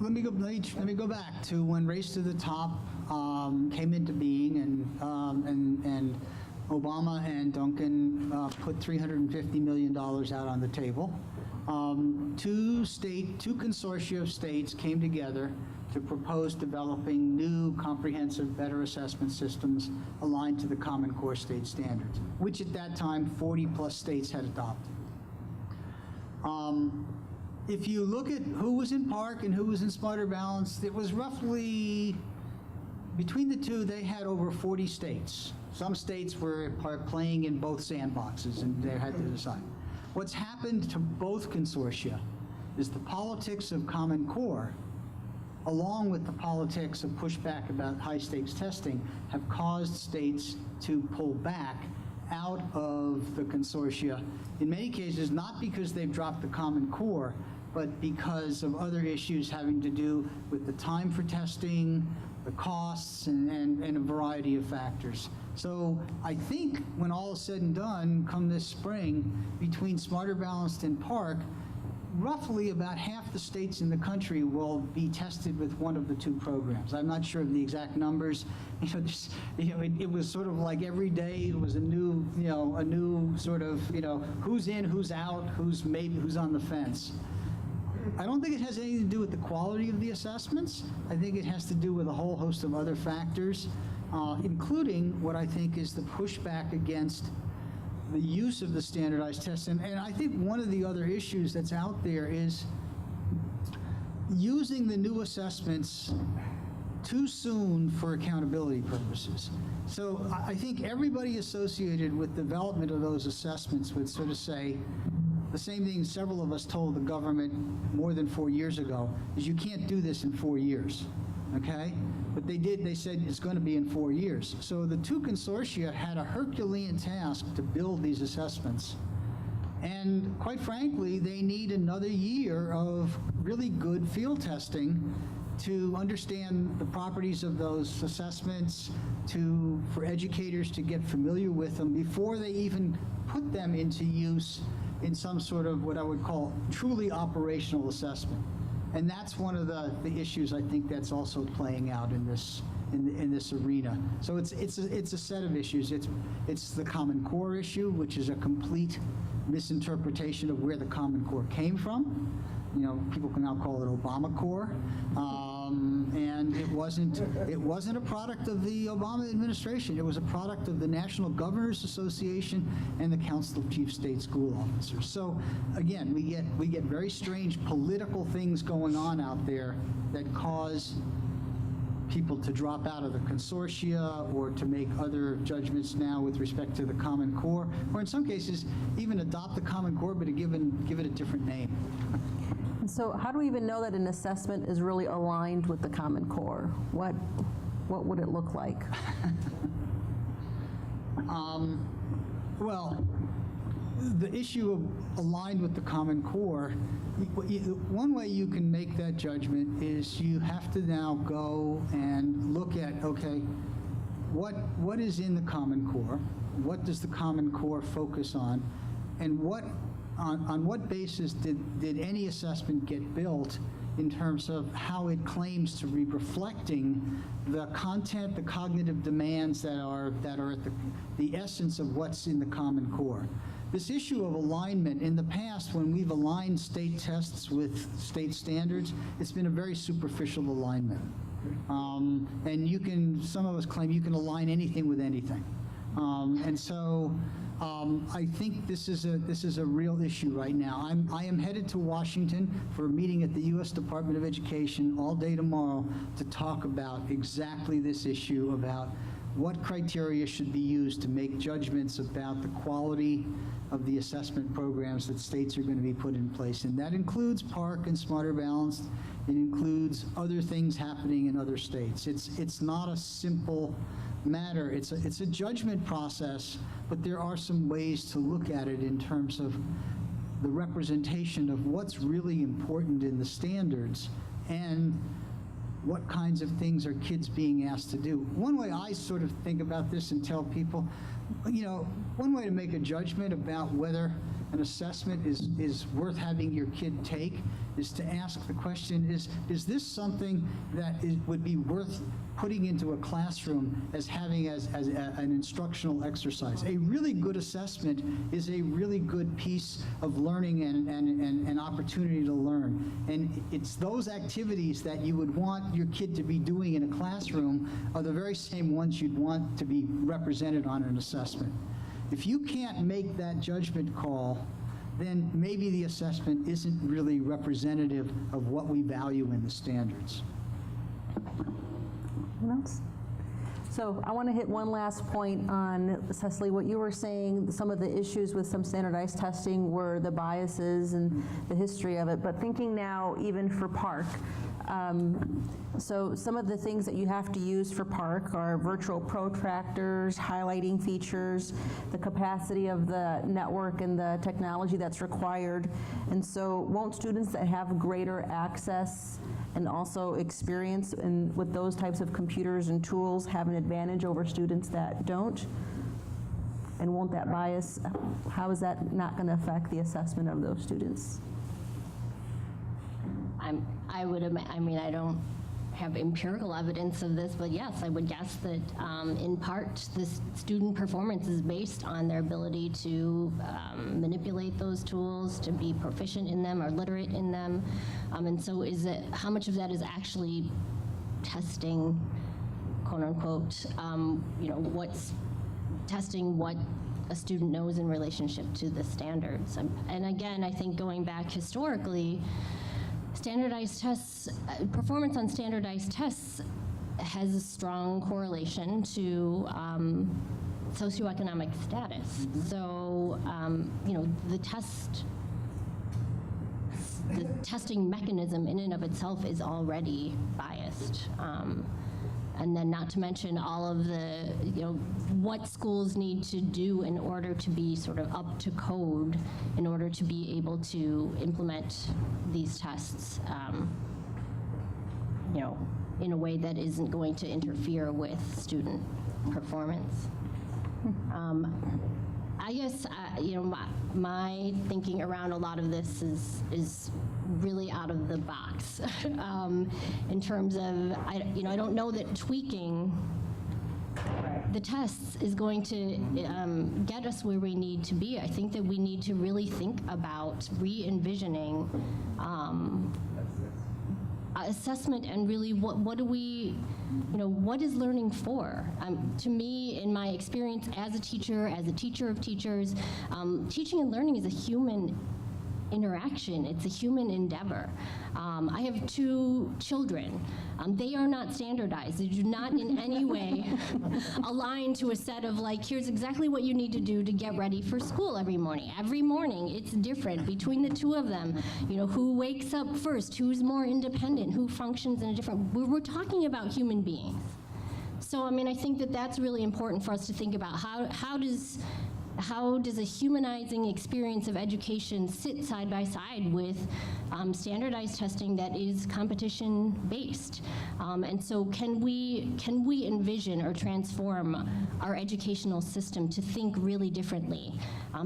Speaker 2: let me go back to when Race to the Top came into being, and Obama and Duncan put $350 million out on the table. two consortia of states came together to propose developing new comprehensive better assessment systems aligned to the Common Core state standards, which at that time 40+ states had adopted. If you look at who was in PARC and who was in Smarter Balanced, it was roughly, between the two, they had over 40 states. Some states were playing in both sandboxes, and they had to decide. What's happened to both consortia is the politics of Common Core, along with the politics of pushback about high-stakes testing, have caused states to pull back out of the consortia, in many cases not because they've dropped the Common Core, but because of other issues having to do with the time for testing, the costs, and a variety of factors. So I think when all is said and done, come this spring, between Smarter Balanced and PARC, roughly about half the states in the country will be tested with one of the two programs. I'm not sure of the exact numbers. It was sort of like every day it was a new sort of, who's in, who's out, who's on the fence. I don't think it has anything to do with the quality of the assessments. I think it has to do with a whole host of other factors, including what I think is the pushback against the use of the standardized tests. And I think one of the other issues that's out there is using the new assessments too soon for accountability purposes. So I think everybody associated with development of those assessments would sort of say the same thing several of us told the government more than 4 years ago, is you can't do this in 4 years, okay? But they said it's going to be in 4 years. So the two consortia had a Herculean task to build these assessments. And quite frankly, they need another year of really good field testing to understand the properties of those assessments, for educators to get familiar with them before they even put them into use in some sort of what I would call truly operational assessment. And that's one of the issues I think that's also playing out in this arena. So it's a set of issues. It's the Common Core issue, which is a complete misinterpretation of where the Common Core came from. People can now call it Obama Core, and it wasn't a product of the Obama administration. It was a product of the National Governors Association and the Council of Chief State School Officers. So again, we get very strange political things going on out there that cause people to drop out of the consortia or to make other judgments now with respect to the Common Core, or in some cases even adopt the Common Core but give it a different name.
Speaker 1: So how do we even know that an assessment is really aligned with the Common Core? What would it look like?
Speaker 2: Well, the issue of aligned with the Common Core, one way you can make that judgment is you have to now go and look at, okay, what is in the Common Core? What does the Common Core focus on? And on what basis did any assessment get built in terms of how it claims to be reflecting the content, the cognitive demands that are at the essence of what's in the Common Core? This issue of alignment, in the past, when we've aligned state tests with state standards, it's been a very superficial alignment. And some of us claim you can align anything with anything. And so I think this is a real issue right now. I am headed to Washington for a meeting at the U.S. Department of Education all day tomorrow to talk about exactly this issue, about what criteria should be used to make judgments about the quality of the assessment programs that states are going to be put in place. And that includes PARC and Smarter Balanced. It includes other things happening in other states. It's not a simple matter. It's a judgment process, but there are some ways to look at it in terms of the representation of what's really important in the standards and what kinds of things are kids being asked to do. One way I sort of think about this and tell people, one way to make a judgment about whether an assessment is worth having your kid take is to ask the question, is this something that would be worth putting into a classroom as having as an instructional exercise. A really good assessment is a really good piece of learning and an opportunity to learn. And it's those activities that you would want your kid to be doing in a classroom are the very same ones you'd want to be represented on an assessment. If you can't make that judgment call, then maybe the assessment isn't really representative of what we value in the standards.
Speaker 1: Anyone else? So I want to hit one last point on, Cecily, what you were saying, some of the issues with some standardized testing were the biases and the history of it, but thinking now even for PARCC, so some of the things that you have to use for PARCC are virtual protractors, highlighting features, the capacity of the network and the technology that's required. And so won't students that have greater access and also experience with those types of computers and tools have an advantage over students that don't? And won't that bias, how is that not going to affect the assessment of those students?
Speaker 5: I mean, I don't have empirical evidence of this, but yes, I would guess that in part, this student performance is based on their ability to manipulate those tools, to be proficient in them or literate in them. And so how much of that is actually testing, quote unquote, what's testing what a student knows in relationship to the standards. And again, I think going back historically, standardized tests, performance on standardized tests has a strong correlation to socioeconomic status. So, the testing mechanism in and of itself is already biased. And then not to mention all of the, what schools need to do in order to be sort of up to code in order to be able to implement these tests, in a way that isn't going to interfere with student performance. I guess, my thinking around a lot of this is really out of the box in terms of, I don't know that tweaking the tests is going to get us where we need to be. I think that we need to really think about re-envisioning assessment and really what do we, what is learning for? To me, in my experience as a teacher of teachers, teaching and learning is a human interaction. It's a human endeavor. I have 2 children. They are not standardized. They do not in any way align to a set of here's exactly what you need to do to get ready for school every morning. Every morning it's different between the 2 of them. Who wakes up first, who's more independent, who functions in a different, we're talking about human beings. So, I think that that's really important for us to think about. How does a humanizing experience of education sit side by side with standardized testing that is competition-based? And so can we envision or transform our educational system to think really differently,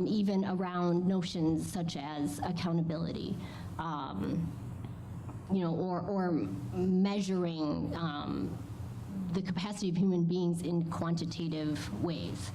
Speaker 5: even around notions such as accountability, or measuring the capacity of human beings in quantitative ways?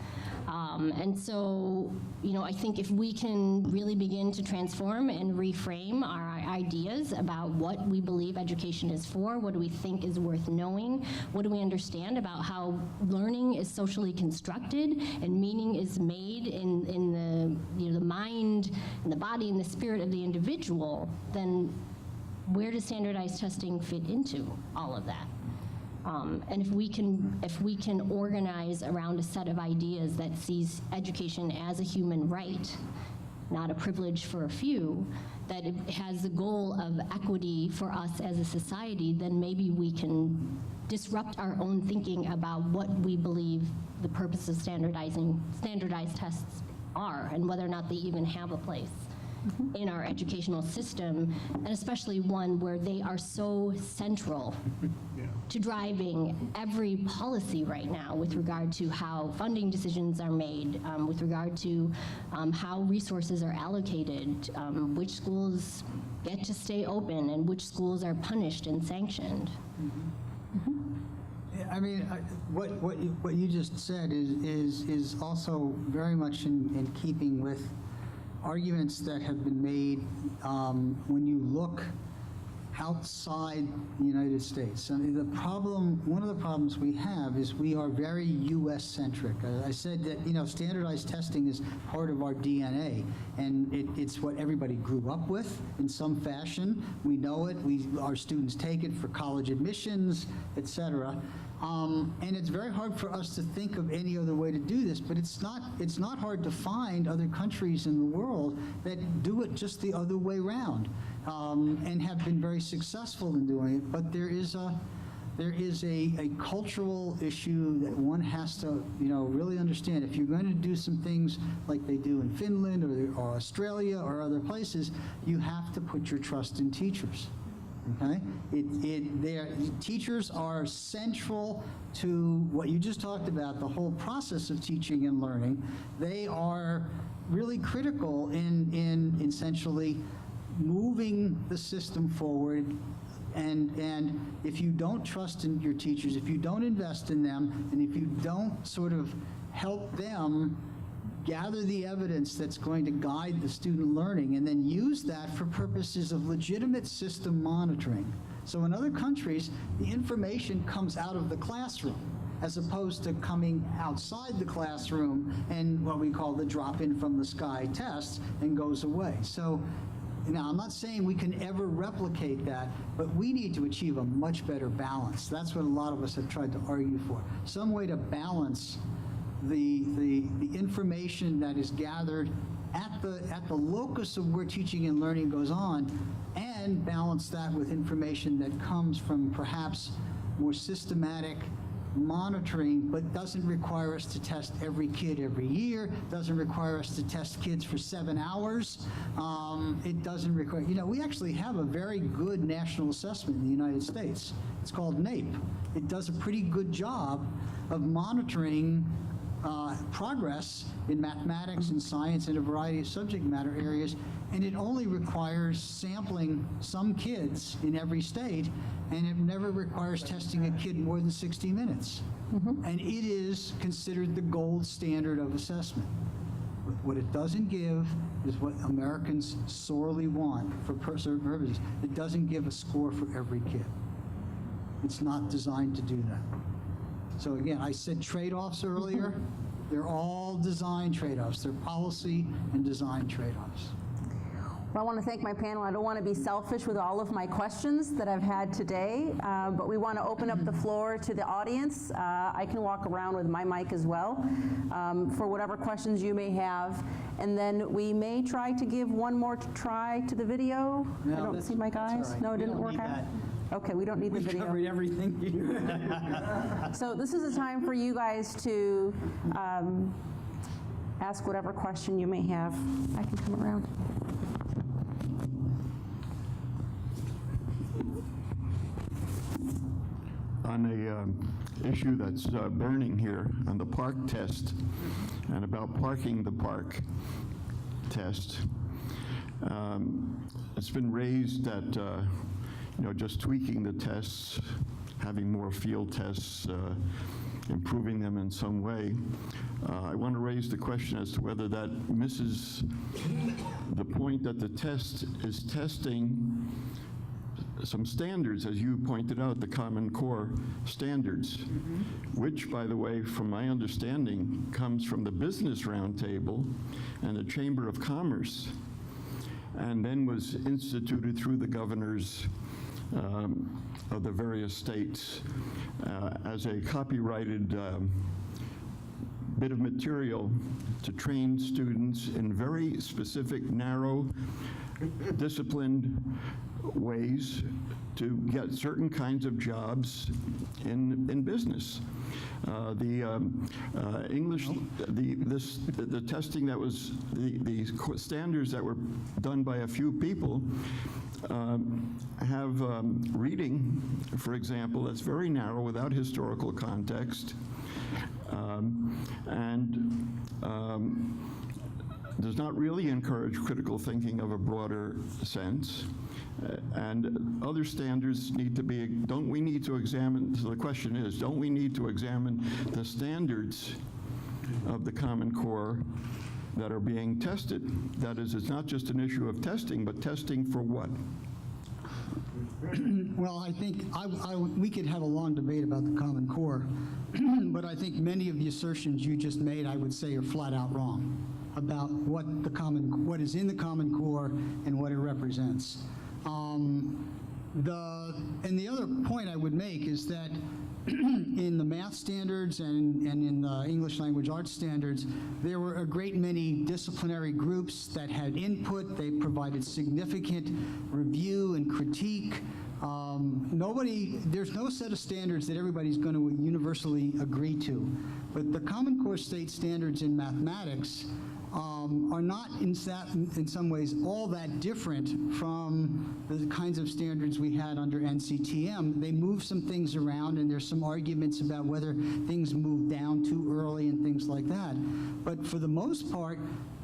Speaker 5: And so, I think if we can really begin to transform and reframe our ideas about what we believe education is for, what do we think is worth knowing, what do we understand about how learning is socially constructed and meaning is made in the mind and the body and the spirit of the individual, then where does standardized testing fit into all of that? And if we can organize around a set of ideas that sees education as a human right, not a privilege for a few, that it has the goal of equity for us as a society, then maybe we can disrupt our own thinking about what we believe the purpose of standardized tests are and whether or not they even have a place in our educational system, and especially one where they are so central to driving every policy right now with regard to how funding decisions are made, with regard to how resources are allocated, which schools get to stay open and which schools are punished and sanctioned.
Speaker 2: I mean, what you just said is also very much in keeping with arguments that have been made when you look outside the United States. I mean, one of the problems we have is we are very U.S.-centric. I said that, standardized testing is part of our DNA, and it's what everybody grew up with in some fashion. We know it. Our students take it for college admissions, et cetera. And it's very hard for us to think of any other way to do this, but it's not hard to find other countries in the world that do it just the other way around, and have been very successful in doing it. But there is a cultural issue that one has to, really understand. If you're going to do some things like they do in Finland or Australia or other places, you have to put your trust in teachers. Okay? Teachers are central to what you just talked about, the whole process of teaching and learning. They are really critical in essentially moving the system forward. And if you don't trust in your teachers, if you don't invest in them, and if you don't sort of help them gather the evidence that's going to guide the student learning, and then use that for purposes of legitimate system monitoring. So in other countries, the information comes out of the classroom, as opposed to coming outside the classroom and what we call the drop-in from the sky tests and goes away. So now, I'm not saying we can ever replicate that, but we need to achieve a much better balance. That's what a lot of us have tried to argue for. Some way to balance the information that is gathered at the locus of where teaching and learning goes on, and balance that with information that comes from perhaps more systematic monitoring, but doesn't require us to test every kid every year, doesn't require us to test kids for 7 hours. It doesn't require, we actually have a very good national assessment in the United States. It's called NAEP. It does a pretty good job of monitoring progress in mathematics and science and a variety of subject matter areas, and it only requires sampling some kids in every state, and it never requires testing a kid more than 60 minutes. And it is considered the gold standard of assessment. What it doesn't give is what Americans sorely want for certain purposes. It doesn't give a score for every kid. It's not designed to do that. So again, I said trade-offs earlier. They're all design trade-offs. They're policy and design trade-offs.
Speaker 1: Well, I want to thank my panel. I don't want to be selfish with all of my questions that I've had today, but we want to open up the floor to the audience. I can walk around with my mic as well for whatever questions you may have. And then we may try to give one more try to the video.
Speaker 2: No,
Speaker 1: I don't see my
Speaker 2: that's
Speaker 1: guys.
Speaker 2: all right.
Speaker 1: No, it
Speaker 2: We
Speaker 1: didn't
Speaker 2: don't
Speaker 1: work
Speaker 2: need
Speaker 1: out.
Speaker 2: that.
Speaker 1: Okay, we don't need the
Speaker 2: We
Speaker 1: video.
Speaker 2: covered everything.
Speaker 1: So this is a time for you guys to ask whatever question you may have. I can come around.
Speaker 6: On a issue that's burning here on the park test and about parking the park test, it's been raised that just tweaking the tests, having more field tests, improving them in some way. I want to raise the question as to whether that misses the point that the test is testing some standards, as you pointed out, the Common Core standards, which, by the way, from my understanding, comes from the Business Roundtable and the Chamber of Commerce, and then was instituted through the governors of the various states as a copyrighted bit of material to train students in very specific, narrow, disciplined ways to get certain kinds of jobs in business. The English, the testing that was, the standards that were done by a few people have reading, for example, that's very narrow without historical context, and does not really encourage critical thinking of a broader sense. And other standards need to be, don't we need to examine, so the question is, don't we need to examine the standards of the Common Core that are being tested? That is, it's not just an issue of testing, but testing for what?
Speaker 2: Well, I think we could have a long debate about the Common Core, but I think many of the assertions you just made, I would say, are flat out wrong about what is in the Common Core and what it represents. And the other point I would make is that in the math standards and in the English language arts standards, there were a great many disciplinary groups that had input. They provided significant review and critique. There's no set of standards that everybody's going to universally agree to. But the Common Core state standards in mathematics are not in some ways all that different from the kinds of standards we had under NCTM. They move some things around, and there's some arguments about whether things move down too early and things like that. But for the most part,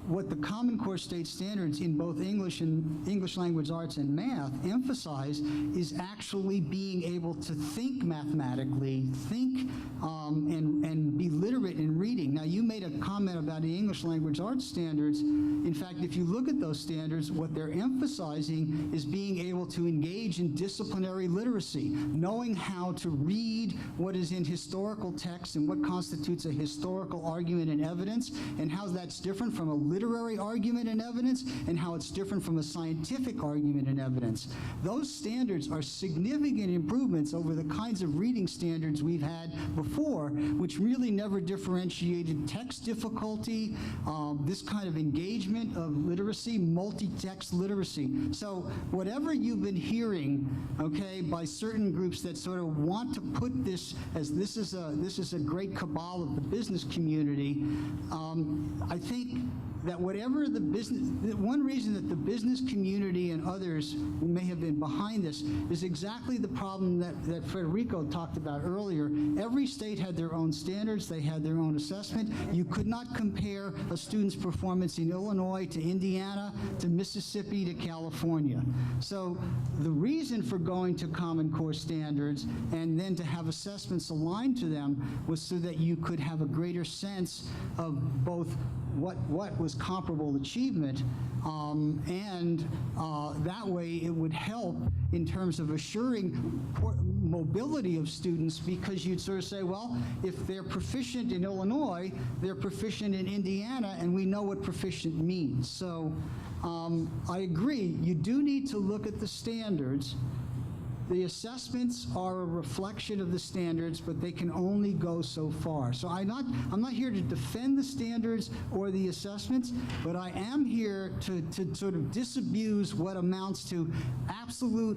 Speaker 2: what the Common Core state standards in both English and English language arts and math emphasize is actually being able to think mathematically, think and be literate in reading. Now, you made a comment about the English language arts standards. In fact, if you look at those standards, what they're emphasizing is being able to engage in disciplinary literacy, knowing how to read what is in historical text and what constitutes a historical argument and evidence, and how that's different from a literary argument and evidence, and how it's different from a scientific argument and evidence. Those standards are significant improvements over the kinds of reading standards we've had before, which really never differentiated text difficulty, this kind of engagement of literacy, multi-text literacy. So whatever you've been hearing, okay, by certain groups that sort of want to put this as this is a great cabal of the business community, I think that whatever the business, one reason that the business community and others may have been behind this is exactly the problem that Federico talked about earlier. Every state had their own standards, they had their own assessment. You could not compare a student's performance in Illinois to Indiana to Mississippi to California. So the reason for going to Common Core standards and then to have assessments aligned to them was so that you could have a greater sense of both what was comparable achievement, and that way it would help in terms of assuring mobility of students, because you'd sort of say, well, if they're proficient in Illinois, they're proficient in Indiana, and we know what proficient means. So I agree, you do need to look at the standards. The assessments are a reflection of the standards, but they can only go so far. So I'm not here to defend the standards or the assessments, but I am here to sort of disabuse what amounts to absolute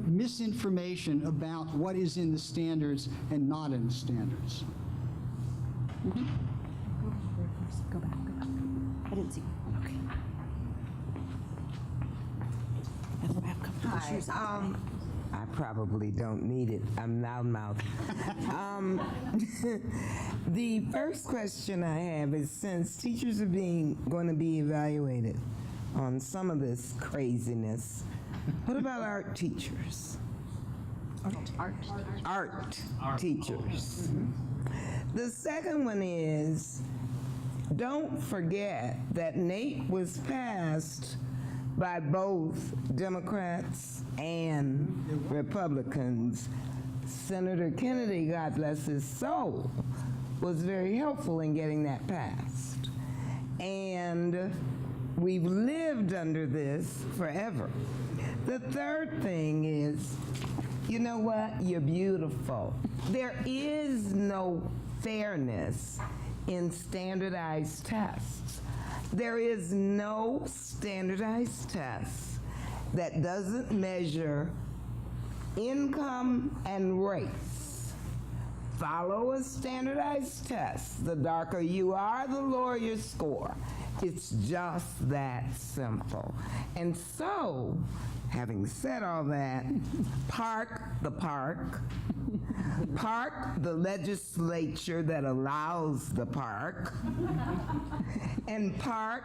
Speaker 2: misinformation about what is in the standards and not in the standards.
Speaker 1: Go back. I didn't see. Okay.
Speaker 7: Hi. I probably don't need it. I'm loudmouth. The first question I have is, since teachers are going to be evaluated on some of this craziness, what about art teachers? Art teachers. The second one is, don't forget that NAEP was passed by both Democrats and Republicans. Senator Kennedy, God bless his soul, was very helpful in getting that passed. And we've lived under this forever. The third thing is, you know what? You're beautiful. There is no fairness in standardized tests. There is no standardized test that doesn't measure income and race. Follow a standardized test. The darker you are, the lower your score. It's just that simple. And so, having said all that, park the legislature that allows the park, and park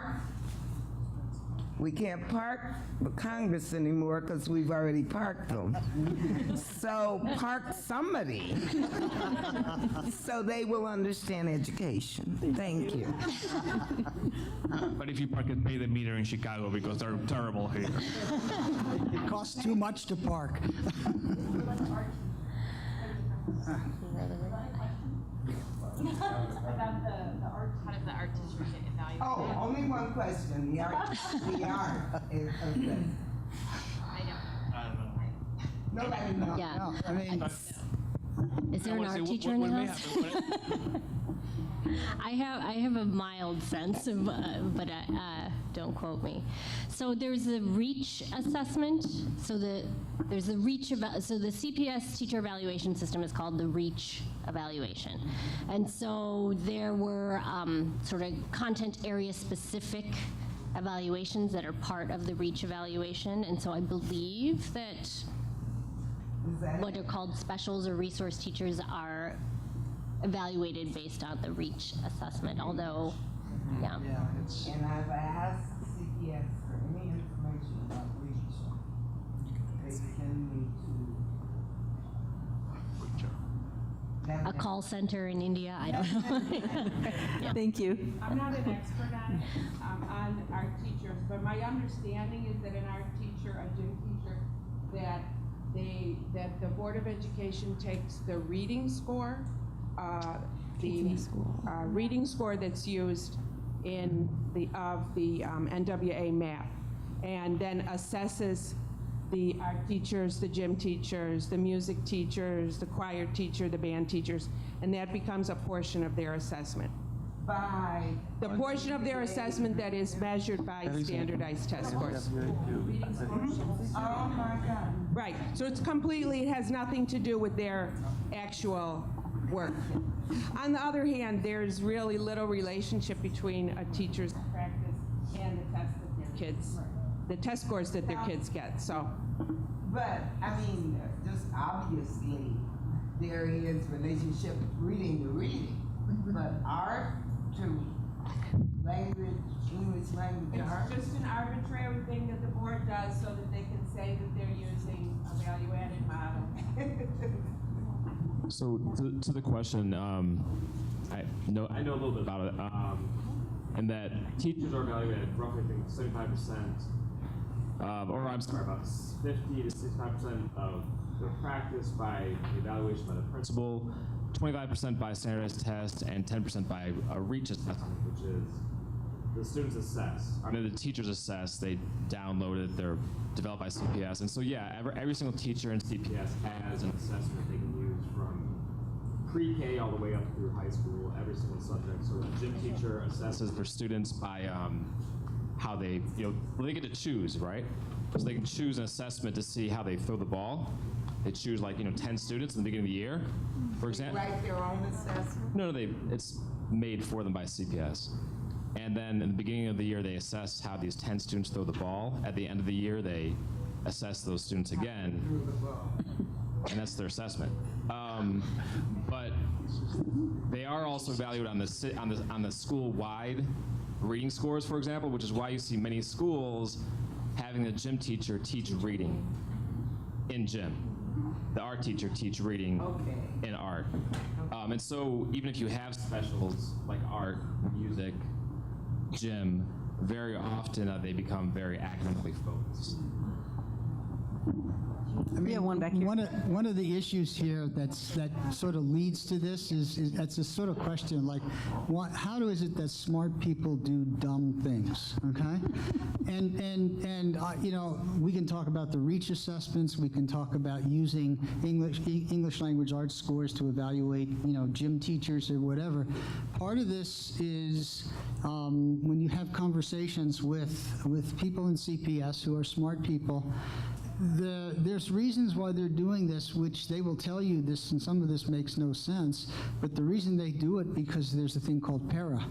Speaker 7: We can't park the Congress anymore because we've already parked them. So park somebody so they will understand education. Thank you.
Speaker 3: But if you park it, pay the meter in Chicago because they're terrible here.
Speaker 2: It costs too much to park.
Speaker 4: About the art, how does the art teacher get evaluated?
Speaker 7: Oh, only one question. The art is okay.
Speaker 4: I don't.
Speaker 7: Nobody knows.
Speaker 5: Yeah.
Speaker 2: No, I mean,
Speaker 5: Is there an art teacher in the house? I have a mild sense of, but don't quote me. So there's a reach assessment. So there's the reach so the CPS teacher evaluation system is called the reach evaluation, and so there were sort of content area specific evaluations that are part of the reach evaluation, and so I believe that what are called specials or resource teachers are evaluated based on the reach assessment, although, yeah.
Speaker 7: And I've asked CPS for any information about reach. They send me to.
Speaker 5: A call center in India, I don't know.
Speaker 1: Thank you.
Speaker 8: I'm not an expert on art teachers, but my understanding is that an art teacher, a gym teacher, that the Board of Education takes the reading score, reading score that's used in the NWA map, and then assesses the art teachers, the gym teachers, the music teachers, the choir teacher, the band teachers, and that becomes a portion of their assessment.
Speaker 7: By.
Speaker 8: The portion of their assessment that is measured by standardized test scores.
Speaker 7: Oh my God.
Speaker 8: Right, so it's completely, it has nothing to do with their actual work. On the other hand, there's really little relationship between a teacher's practice and the test that their kids, the test scores that their kids get, so.
Speaker 7: But, I mean, just obviously, there is relationship reading to reading, but art to language, English language art.
Speaker 8: It's just an arbitrary thing that the board does so that they can say that they're using a value-added model.
Speaker 9: So to the question, I know a little bit about it, and that teachers are evaluated roughly, I think, 75%, or I'm sorry, about 50 to 65% of their practice by the evaluation by the principal, 25% by standardized tests, and 10% by a reach assessment, which is the students assess. I mean, the teachers assess. They download it. They're developed by CPS, and so yeah, every single teacher in CPS has an assessment they can use from pre-K all the way up through high school, every single subject. So the gym teacher assesses their students by how they, they get to choose, right? So they can choose an assessment to see how they throw the ball. They choose 10 students in the beginning of the year, for example.
Speaker 7: Write their own assessment?
Speaker 9: No, it's made for them by CPS. And then in the beginning of the year, they assess how these 10 students throw the ball. At the end of the year, they assess those students again, and that's their assessment. But they are also evaluated on the school-wide reading scores, for example, which is why you see many schools having the gym teacher teach reading in gym. The art teacher teach reading in art. And so even if you have specials like art, music, gym, very often they become very academically focused.
Speaker 2: I mean,
Speaker 1: We have one back here.
Speaker 2: One of the issues here that sort of leads to this is that's a sort of question like, how is it that smart people do dumb things? Okay, and we can talk about the reach assessments. We can talk about using English language arts scores to evaluate gym teachers or whatever. Part of this is when you have conversations with people in CPS who are smart people. There's reasons why they're doing this, which they will tell you this, and some of this makes no sense, but the reason they do it because there's a thing called para.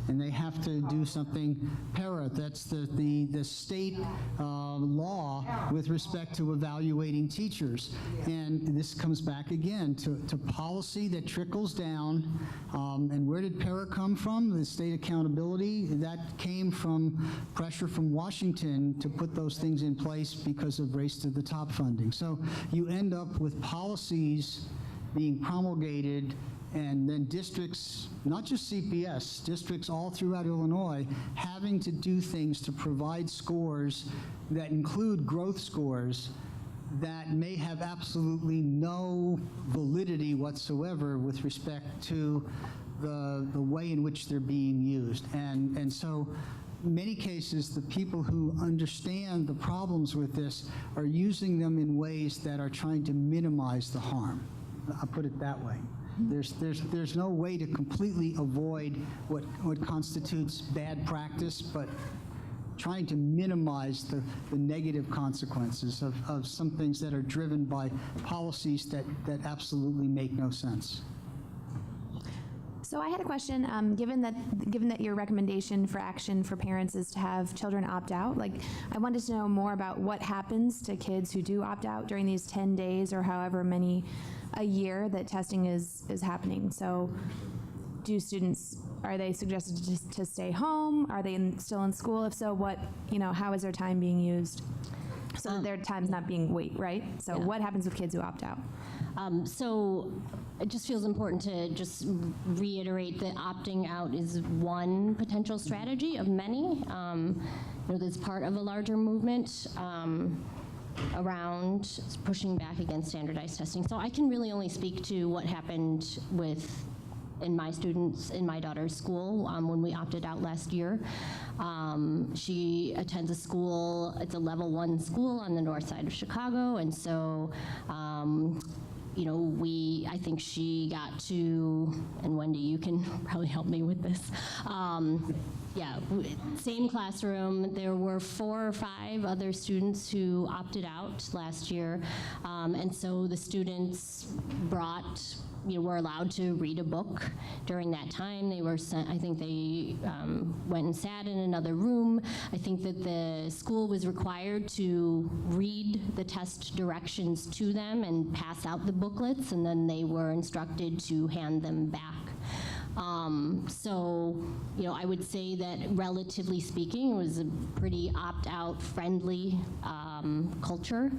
Speaker 2: and they have to do something para. That's the state law with respect to evaluating teachers. And this comes back again to policy that trickles down. And where did para come from? The state accountability. That came from pressure from Washington to put those things in place because of Race to the Top funding. So you end up with policies being promulgated, and then districts, not just CPS, districts all throughout Illinois, having to do things to provide scores that include growth scores that may have absolutely no validity whatsoever with respect to the way in which they're being used. And so in many cases, the people who understand the problems with this are using them in ways that are trying to minimize the harm. I'll put it that way. There's no way to completely avoid what constitutes bad practice, but trying to minimize the negative consequences of some things that are driven by policies that absolutely make no sense.
Speaker 10: So I had a question. Given that your recommendation for action for parents is to have children opt out, I wanted to know more about what happens to kids who do opt out during these 10 days or however many a year that testing is happening. So are they suggested to stay home? Are they still in school? If so, how is their time being used? So that their time's not being right? So
Speaker 5: Yeah.
Speaker 10: what happens with kids who opt out?
Speaker 5: So it just feels important to just reiterate that opting out is one potential strategy of many. That's part of a larger movement around pushing back against standardized testing. So I can really only speak to what happened in my students in my daughter's school when we opted out last year. She attends a school, it's a level 1 school on the north side of Chicago, and so I think she got to, and Wendy, you can probably help me with this. Same classroom. There were 4 or 5 other students who opted out last year, and so the students were allowed to read a book during that time. They were sent, I think they went and sat in another room. I think that the school was required to read the test directions to them and pass out the booklets, and then they were instructed to hand them back. I would say that relatively speaking, it was a pretty opt-out friendly culture.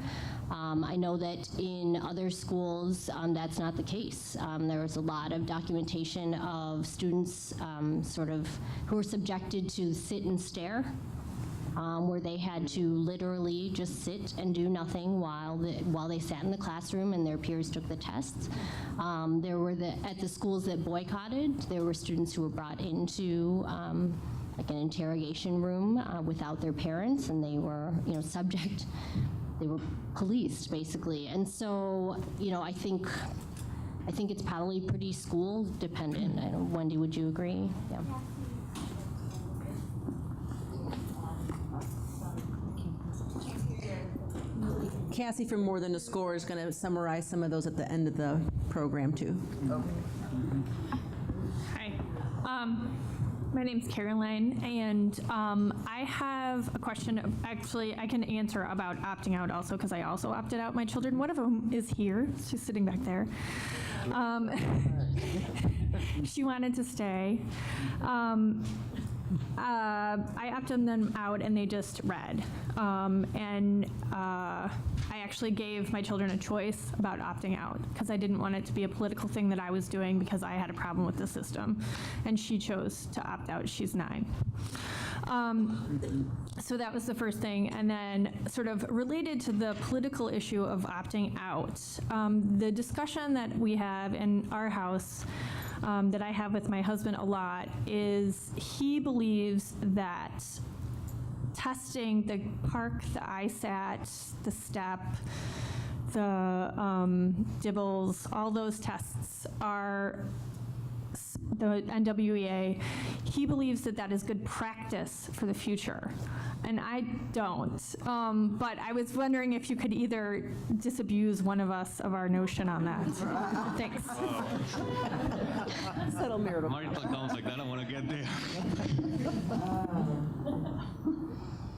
Speaker 5: I know that in other schools, that's not the case. There was a lot of documentation of students who were subjected to sit and stare, where they had to literally just sit and do nothing while they sat in the classroom and their peers took the tests. At the schools that boycotted, there were students who were brought into an interrogation room without their parents, and they were they were policed basically. And so I think it's probably pretty school dependent. Wendy, would you agree? Yeah.
Speaker 1: Cassie from More Than a Score is going to summarize some of those at the end of the program, too.
Speaker 11: Hi. My name's Caroline, and I have a question. Actually, I can answer about opting out also, because I also opted out my children. One of them is here. She's sitting back there. She wanted to stay. I opted them out, and they just read. I actually gave my children a choice about opting out because I didn't want it to be a political thing that I was doing because I had a problem with the system. And she chose to opt out. She's 9. So that was the first thing. And then sort of related to the political issue of opting out, the discussion that we have in our house that I have with my husband a lot is he believes that testing, the PARCC, the ISAT, the STEP, the DIBELS, all those tests are the NWEA, he believes that that is good practice for the future. And I don't. But I was wondering if you could either disabuse one of us of our notion on that. Thanks.
Speaker 1: Settle marital.
Speaker 3: Marital sounds like that. I don't want to get there.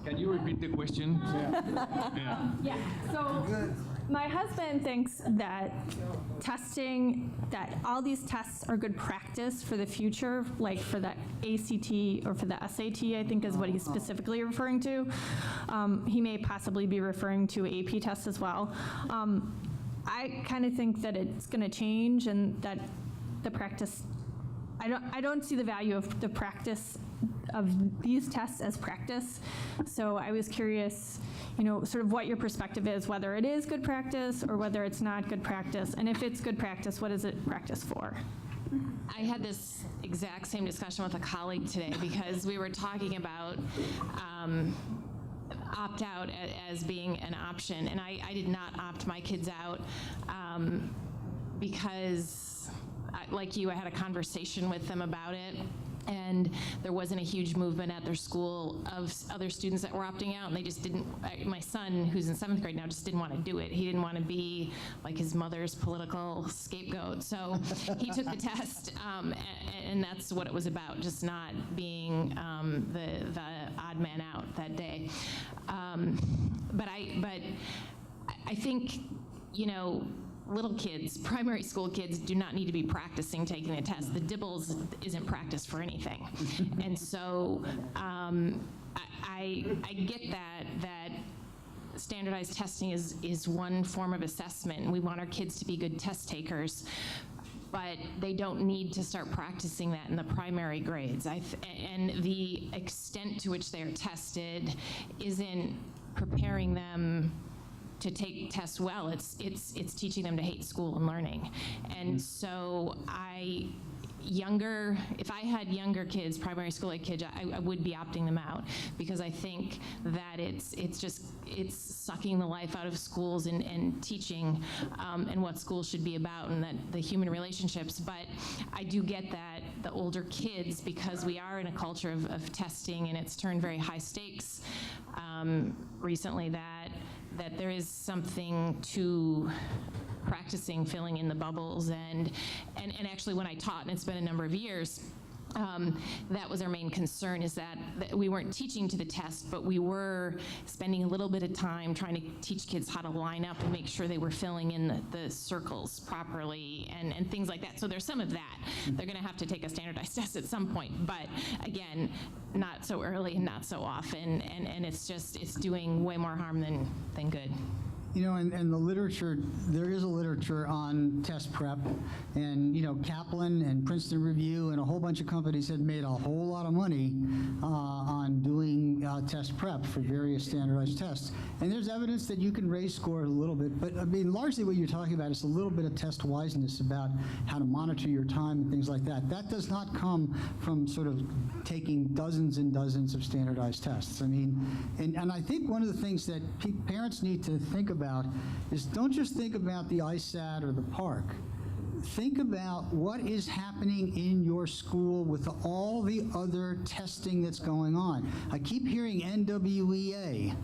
Speaker 3: Can you repeat the question? Yeah.
Speaker 11: Yeah, so my husband thinks that that all these tests are good practice for the future, like for the ACT or for the SAT, I think is what he's specifically referring to. He may possibly be referring to AP tests as well. I kind of think that it's going to change and that the practice, I don't see the value of the practice of these tests as practice. So I was curious, sort of what your perspective is, whether it is good practice or whether it's not good practice. And if it's good practice, what is it practice for?
Speaker 4: I had this exact same discussion with a colleague today because we were talking about opt-out as being an option, and I did not opt my kids out because, like you, I had a conversation with them about it, and there wasn't a huge movement at their school of other students that were opting out, and they just didn't. My son, who's in 7th grade now, just didn't want to do it. He didn't want to be like his mother's political scapegoat, so he took the test, and that's what it was about, just not being the odd man out that day. But I think, little kids, primary school kids, do not need to be practicing taking the test. The DIBELS isn't practice for anything. And so I get that standardized testing is one form of assessment. We want our kids to be good test takers, but they don't need to start practicing that in the primary grades. And the extent to which they are tested isn't preparing them to take tests well. It's teaching them to hate school and learning. And so if I had younger kids, primary school age kids, I would be opting them out because I think that it's sucking the life out of schools and teaching and what schools should be about and that the human relationships. But I do get that the older kids, because we are in a culture of testing and it's turned very high stakes recently, that there is something to practicing filling in the bubbles, and actually when I taught, and it's been a number of years, that was our main concern, is that we weren't teaching to the test, but we were spending a little bit of time trying to teach kids how to line up and make sure they were filling in the circles properly and things like that. So there's some of that. They're going to have to take a standardized test at some point, but again, not so early and not so often, and it's doing way more harm than good.
Speaker 2: And the literature, there is a literature on test prep, and, Kaplan and Princeton Review and a whole bunch of companies had made a whole lot of money on doing test prep for various standardized tests. And there's evidence that you can raise scores a little bit, but largely what you're talking about is a little bit of test wiseness about how to monitor your time and things like that. That does not come from sort of taking dozens and dozens of standardized tests. And I think one of the things that parents need to think about is don't just think about the ISAT or the PARCC. Think about what is happening in your school with all the other testing that's going on. I keep hearing NWEA.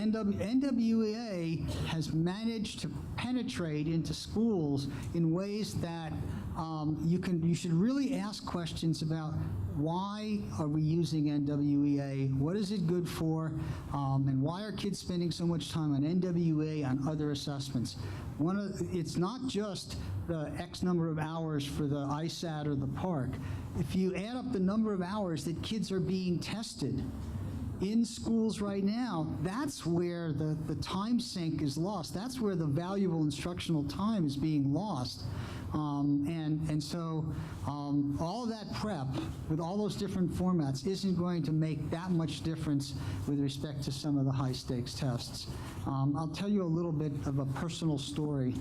Speaker 2: NWEA has managed to penetrate into schools in ways that you should really ask questions about why are we using NWEA, what is it good for, and why are kids spending so much time on NWEA on other assessments. It's not just the X number of hours for the ISAT or the PARCC. If you add up the number of hours that kids are being tested in schools right now, that's where the time sink is lost. That's where the valuable instructional time is being lost. So all of that prep with all those different formats isn't going to make that much difference with respect to some of the high stakes tests. I'll tell you a little bit of a personal story.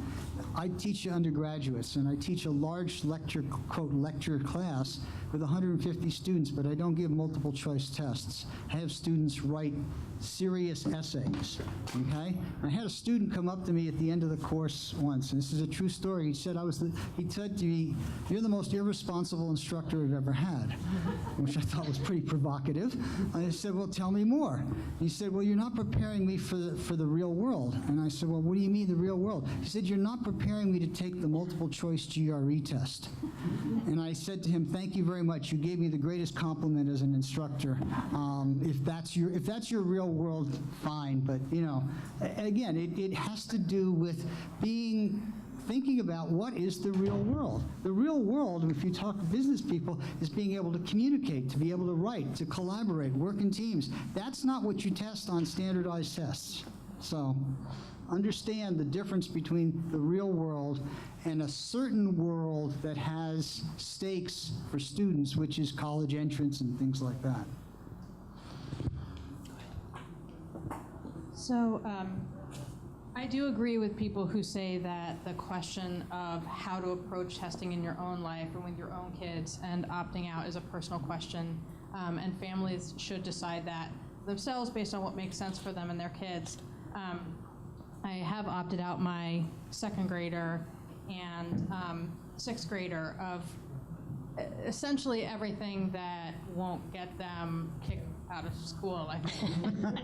Speaker 2: I teach undergraduates, and I teach a large lecture, quote, lecture class with 150 students, but I don't give multiple choice tests. I have students write serious essays, okay? I had a student come up to me at the end of the course once, and this is a true story. He said he said to me, "You're the most irresponsible instructor I've ever had," which I thought was pretty provocative. I said, "Well, tell me more." He said, "Well, you're not preparing me for the real world." And I said, "Well, what do you mean the real world?" He said, "You're not preparing me to take the multiple choice GRE test." And I said to him, "Thank you very much. You gave me the greatest compliment as an instructor. If that's your real world, fine." But again, it has to do with thinking about what is the real world. The real world, if you talk to business people, is being able to communicate, to be able to write, to collaborate, work in teams. That's not what you test on standardized tests. So understand the difference between the real world and a certain world that has stakes for students, which is college entrance and things like that.
Speaker 12: So I do agree with people who say that the question of how to approach testing in your own life and with your own kids and opting out is a personal question, and families should decide that themselves based on what makes sense for them and their kids. I have opted out my second grader and sixth grader of essentially everything that won't get them kicked out of school, I think.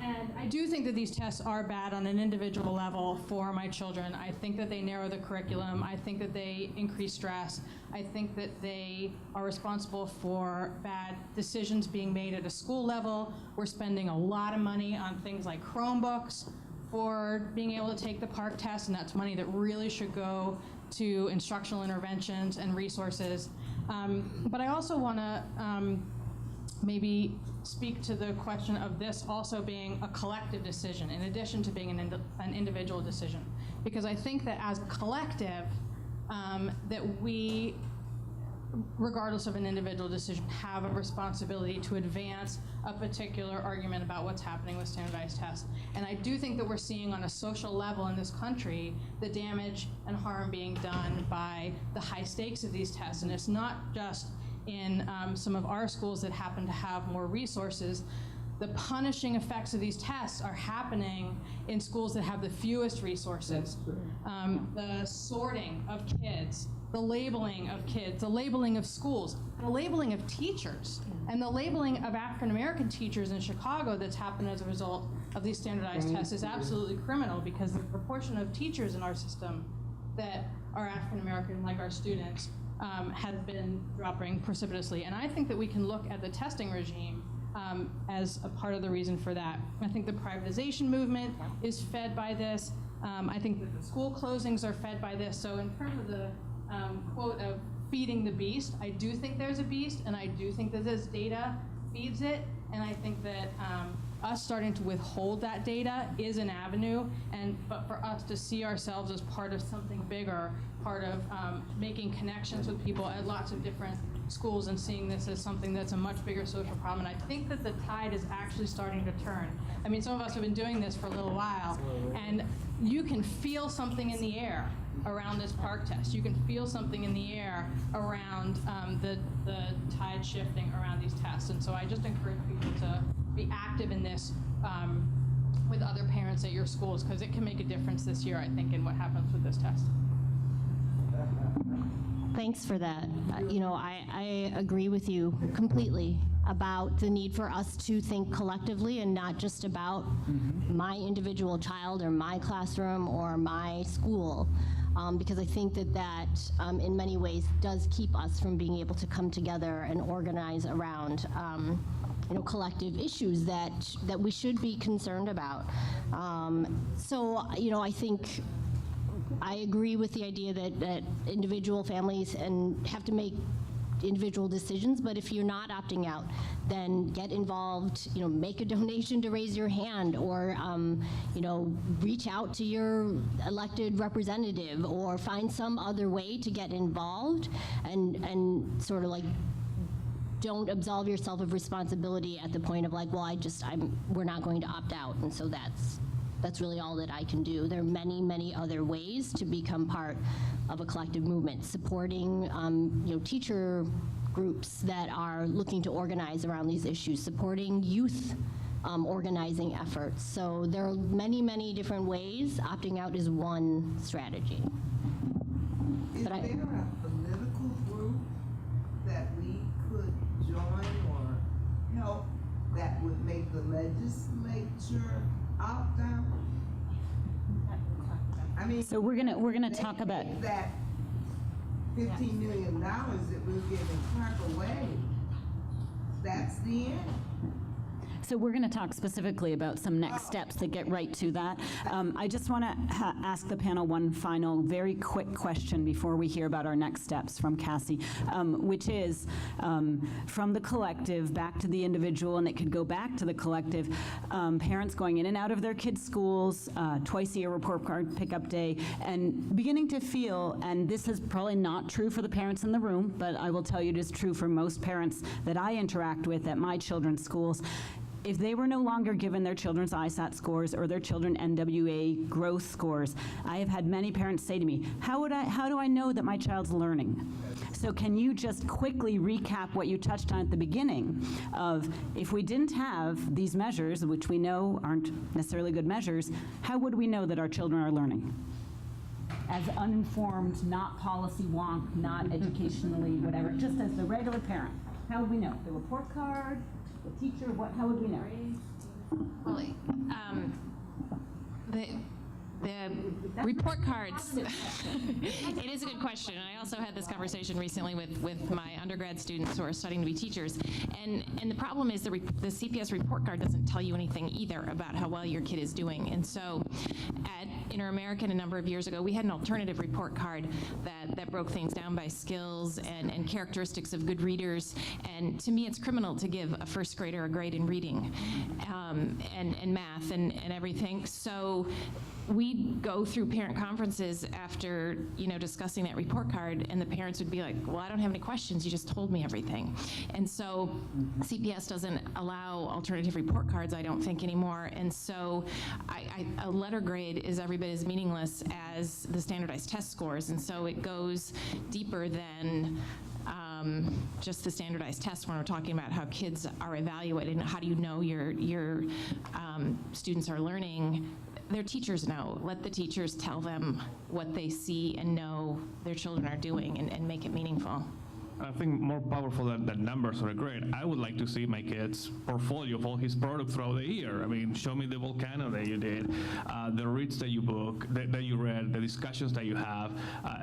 Speaker 12: And I do think that these tests are bad on an individual level for my children. I think that they narrow the curriculum. I think that they increase stress. I think that they are responsible for bad decisions being made at a school level. We're spending a lot of money on things like Chromebooks for being able to take the PARCC test, and that's money that really should go to instructional interventions and resources. But I also want to maybe speak to the question of this also being a collective decision in addition to being an individual decision. Because I think that as a collective, that we, regardless of an individual decision, have a responsibility to advance a particular argument about what's happening with standardized tests. And I do think that we're seeing on a social level in this country the damage and harm being done by the high stakes of these tests. And it's not just in some of our schools that happen to have more resources. The punishing effects of these tests are happening in schools that have the fewest resources. The sorting of kids, the labeling of kids, the labeling of schools, the labeling of teachers, and the labeling of African American teachers in Chicago that's happened as a result of these standardized tests is absolutely criminal, because the proportion of teachers in our system that are African American, like our students, has been dropping precipitously. And I think that we can look at the testing regime as a part of the reason for that. I think the privatization movement is fed by this. I think that the school closings are fed by this. So in terms of the quote of feeding the beast, I do think there's a beast, and I do think that this data feeds it. And I think that us starting to withhold that data is an avenue, but for us to see ourselves as part of something bigger, part of making connections with people at lots of different schools and seeing this as something that's a much bigger social problem. And I think that the tide is actually starting to turn. I mean, some of us have been doing this for a little while, and you can feel something in the air around this PARCC test. You can feel something in the air around the tide shifting around these tests. And so I just encourage people to be active in this with other parents at your schools, because it can make a difference this year, I think, in what happens with this test.
Speaker 5: Thanks for that. I agree with you completely about the need for us to think collectively and not just about my individual child or my classroom or my school, because I think that in many ways does keep us from being able to come together and organize around collective issues that we should be concerned about. I think I agree with the idea that individual families have to make individual decisions, but if you're not opting out, then get involved, make a donation to raise your hand, or reach out to your elected representative, or find some other way to get involved and sort of like don't absolve yourself of responsibility at the point of like, well, we're not going to opt out, and so that's really all that I can do. There are many, many other ways to become part of a collective movement, supporting teacher groups that are looking to organize around these issues, supporting youth organizing efforts. So there are many, many different ways. Opting out is one strategy.
Speaker 7: Is there a political group that we could join or help that would make the legislature opt out? I mean,
Speaker 13: So we're gonna talk about.
Speaker 7: that $15 million that we're giving Clark away. That's the end.
Speaker 13: So we're going to talk specifically about some next steps that get right to that. I just want to ask the panel one final, very quick question before we hear about our next steps from Cassie, which is from the collective back to the individual, and it could go back to the collective. Parents going in and out of their kids' schools, twice a year report card pickup day, and beginning to feel, and this is probably not true for the parents in the room, but I will tell you it is true for most parents that I interact with at my children's schools. If they were no longer given their children's ISAT scores or their children NWA growth scores, I have had many parents say to me, how do I know that my child's learning? So can you just quickly recap what you touched on at the beginning of, if we didn't have these measures, which we know aren't necessarily good measures, how would we know that our children are learning? As uninformed, not policy wonk, not educationally, whatever, just as the regular parent, how would we know? The report card? The teacher, how would we know?
Speaker 4: Well, the report cards, it is a good question. And I also had this conversation recently with my undergrad students who are studying to be teachers. And the problem is the CPS report card doesn't tell you anything either about how well your kid is doing. And so at Inter-American a number of years ago, we had an alternative report card that broke things down by skills and characteristics of good readers. And to me, it's criminal to give a first grader a grade in reading and math and everything. So we go through parent conferences after, discussing that report card, and the parents would be like, well, I don't have any questions, you just told me everything. And so CPS doesn't allow alternative report cards, I don't think, anymore. And so a letter grade is every bit as meaningless as the standardized test scores. And so it goes deeper than just the standardized test when we're talking about how kids are evaluated and how do you know your students are learning. Their teachers know. Let the teachers tell them what they see and know their children are doing and make it meaningful.
Speaker 3: I think more powerful than numbers or a grade, I would like to see my kid's portfolio of all his products throughout the year. I mean, show me the volcano that you did, the reads that you that you read, the discussions that you have,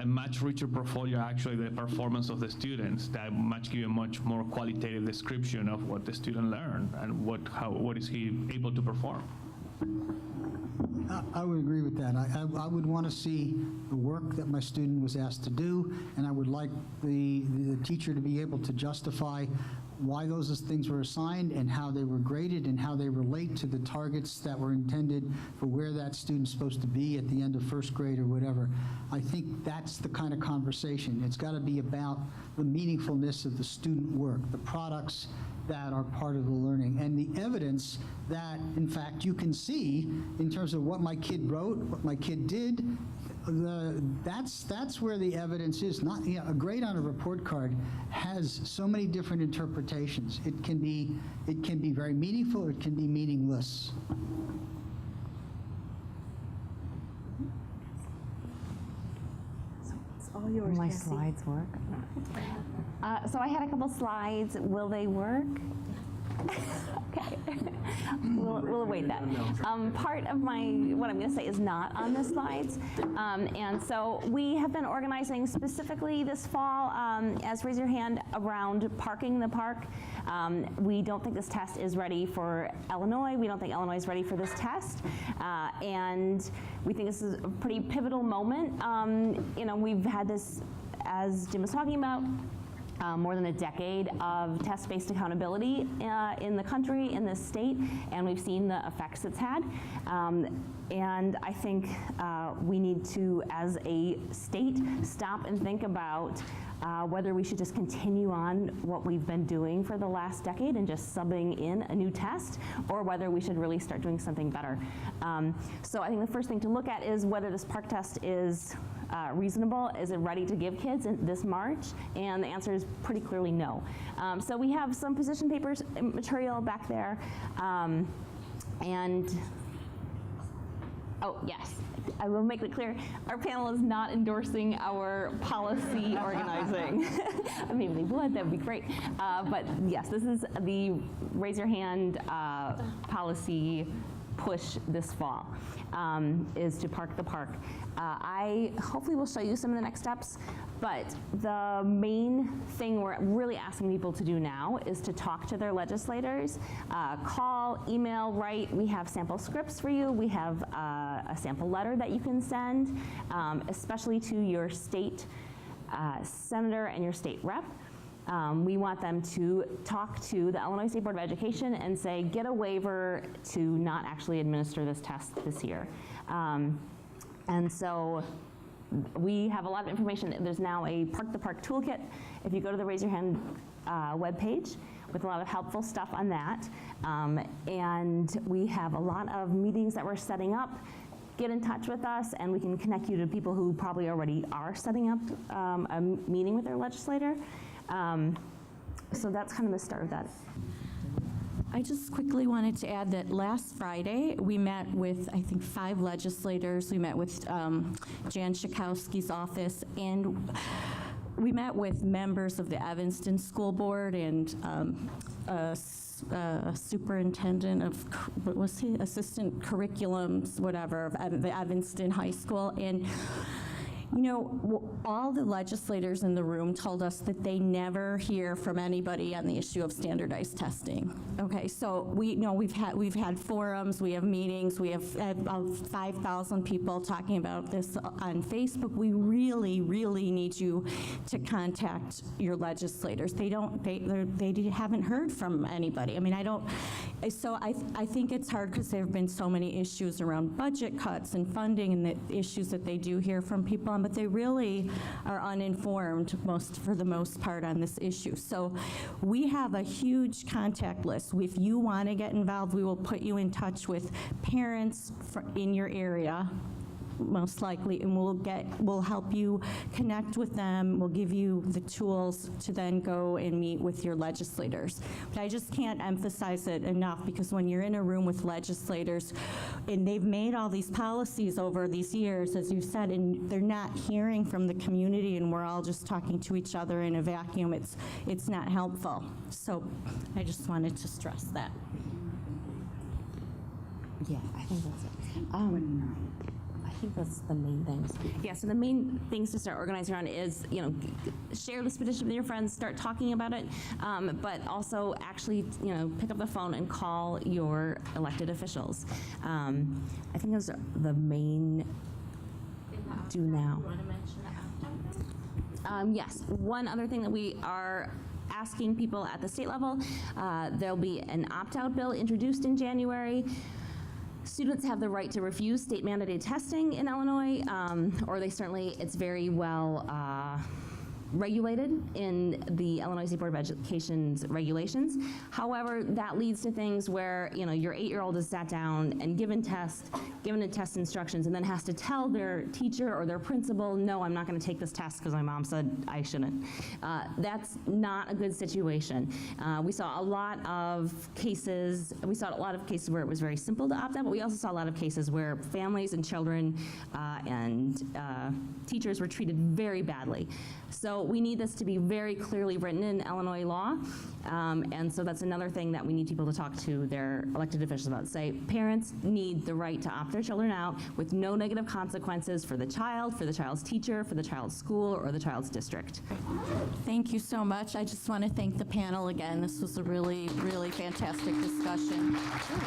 Speaker 3: a much richer portfolio, actually, the performance of the students, that much give you a much more qualitative description of what the student learned and what is he able to perform.
Speaker 2: I would agree with that. I would want to see the work that my student was asked to do, and I would like the teacher to be able to justify why those things were assigned and how they were graded and how they relate to the targets that were intended for where that student's supposed to be at the end of first grade or whatever. I think that's the kind of conversation. It's got to be about the meaningfulness of the student work, the products that are part of the learning, and the evidence that, in fact, you can see in terms of what my kid wrote, what my kid did. That's where the evidence is. Not a grade on a report card has so many different interpretations. It can be very meaningful, or it can be meaningless.
Speaker 14: My slides work. So I had a couple slides. Will they work? Okay. We'll await that. Part of what I'm going to say is not on the slides. And so we have been organizing specifically this fall, as raise your hand, around parking the park. We don't think this test is ready for Illinois. We don't think Illinois is ready for this test. And we think this is a pretty pivotal moment. We've had this, as Jim was talking about, more than a decade of test-based accountability in the country, in this state, and we've seen the effects it's had. And I think we need to, as a state, stop and think about whether we should just continue on what we've been doing for the last decade and just subbing in a new test, or whether we should really start doing something better. So I think the first thing to look at is whether this PARCC test is reasonable. Is it ready to give kids this March? And the answer is pretty clearly no. So we have some position papers material back there. And, oh yes, I will make it clear, our panel is not endorsing our policy organizing. I mean, if they would, that would be great. But yes, this is the raise your hand policy push this fall, is to park the park. I hopefully will show you some of the next steps, but the main thing we're really asking people to do now is to talk to their legislators, call, email, write. We have sample scripts for you. We have a sample letter that you can send, especially to your state senator and your state rep. We want them to talk to the Illinois State Board of Education and say, get a waiver to not actually administer this test this year. And so we have a lot of information. There's now a Park the Park toolkit. If you go to the Raise Your Hand webpage, with a lot of helpful stuff on that. And we have a lot of meetings that we're setting up. Get in touch with us and we can connect you to people who probably already are setting up a meeting with their legislator. So that's kind of the start of that.
Speaker 11: I just quickly wanted to add that last Friday, we met with, I think, 5 legislators. We met with Jan Schakowsky's office, and we met with members of the Evanston School Board and superintendent of, what was he, assistant curriculums, whatever, of the Evanston High School. And you know, all the legislators in the room told us that they never hear from anybody on the issue of standardized testing. Okay, so we know we've had forums, we have meetings, we have about 5,000 people talking about this on Facebook. We really, really need you to contact your legislators. They haven't heard from anybody. I mean, so I think it's hard because there have been so many issues around budget cuts and funding and the issues that they do hear from people on, but they really are uninformed for the most part on this issue. So we have a huge contact list. If you want to get involved, we will put you in touch with parents in your area, most likely, and we'll help you connect with them. We'll give you the tools to then go and meet with your legislators. But I just can't emphasize it enough, because when you're in a room with legislators and they've made all these policies over these years, as you said, and they're not hearing from the community and we're all just talking to each other in a vacuum, it's not helpful. So I just wanted to stress that.
Speaker 14: Yeah, I think that's it. I think that's the main things. Yeah, so the main things to start organizing around is, you know, share this petition with your friends, start talking about it, but also actually, you know, pick up the phone and call your elected officials. I think those are the main do now. Yes, one other thing that we are asking people at the state level, there'll be an opt-out bill introduced in January. Students have the right to refuse state mandated testing in Illinois, or it's very well regulated in the Illinois State Board of Education's regulations. However, that leads to things where, you know, your 8-year-old is sat down and given the test instructions, and then has to tell their teacher or their principal, no, I'm not going to take this test because my mom said I shouldn't. That's not a good situation. We saw a lot of cases where it was very simple to opt out, but we also saw a lot of cases where families and children and teachers were treated very badly. So we need this to be very clearly written in Illinois law, and so that's another thing that we need people to talk to their elected officials about. Say, parents need the right to opt their children out with no negative consequences for the child, for the child's teacher, for the child's school, or the child's district.
Speaker 11: Thank you so much. I just want to thank the panel again. This was a really, really fantastic discussion. Sure.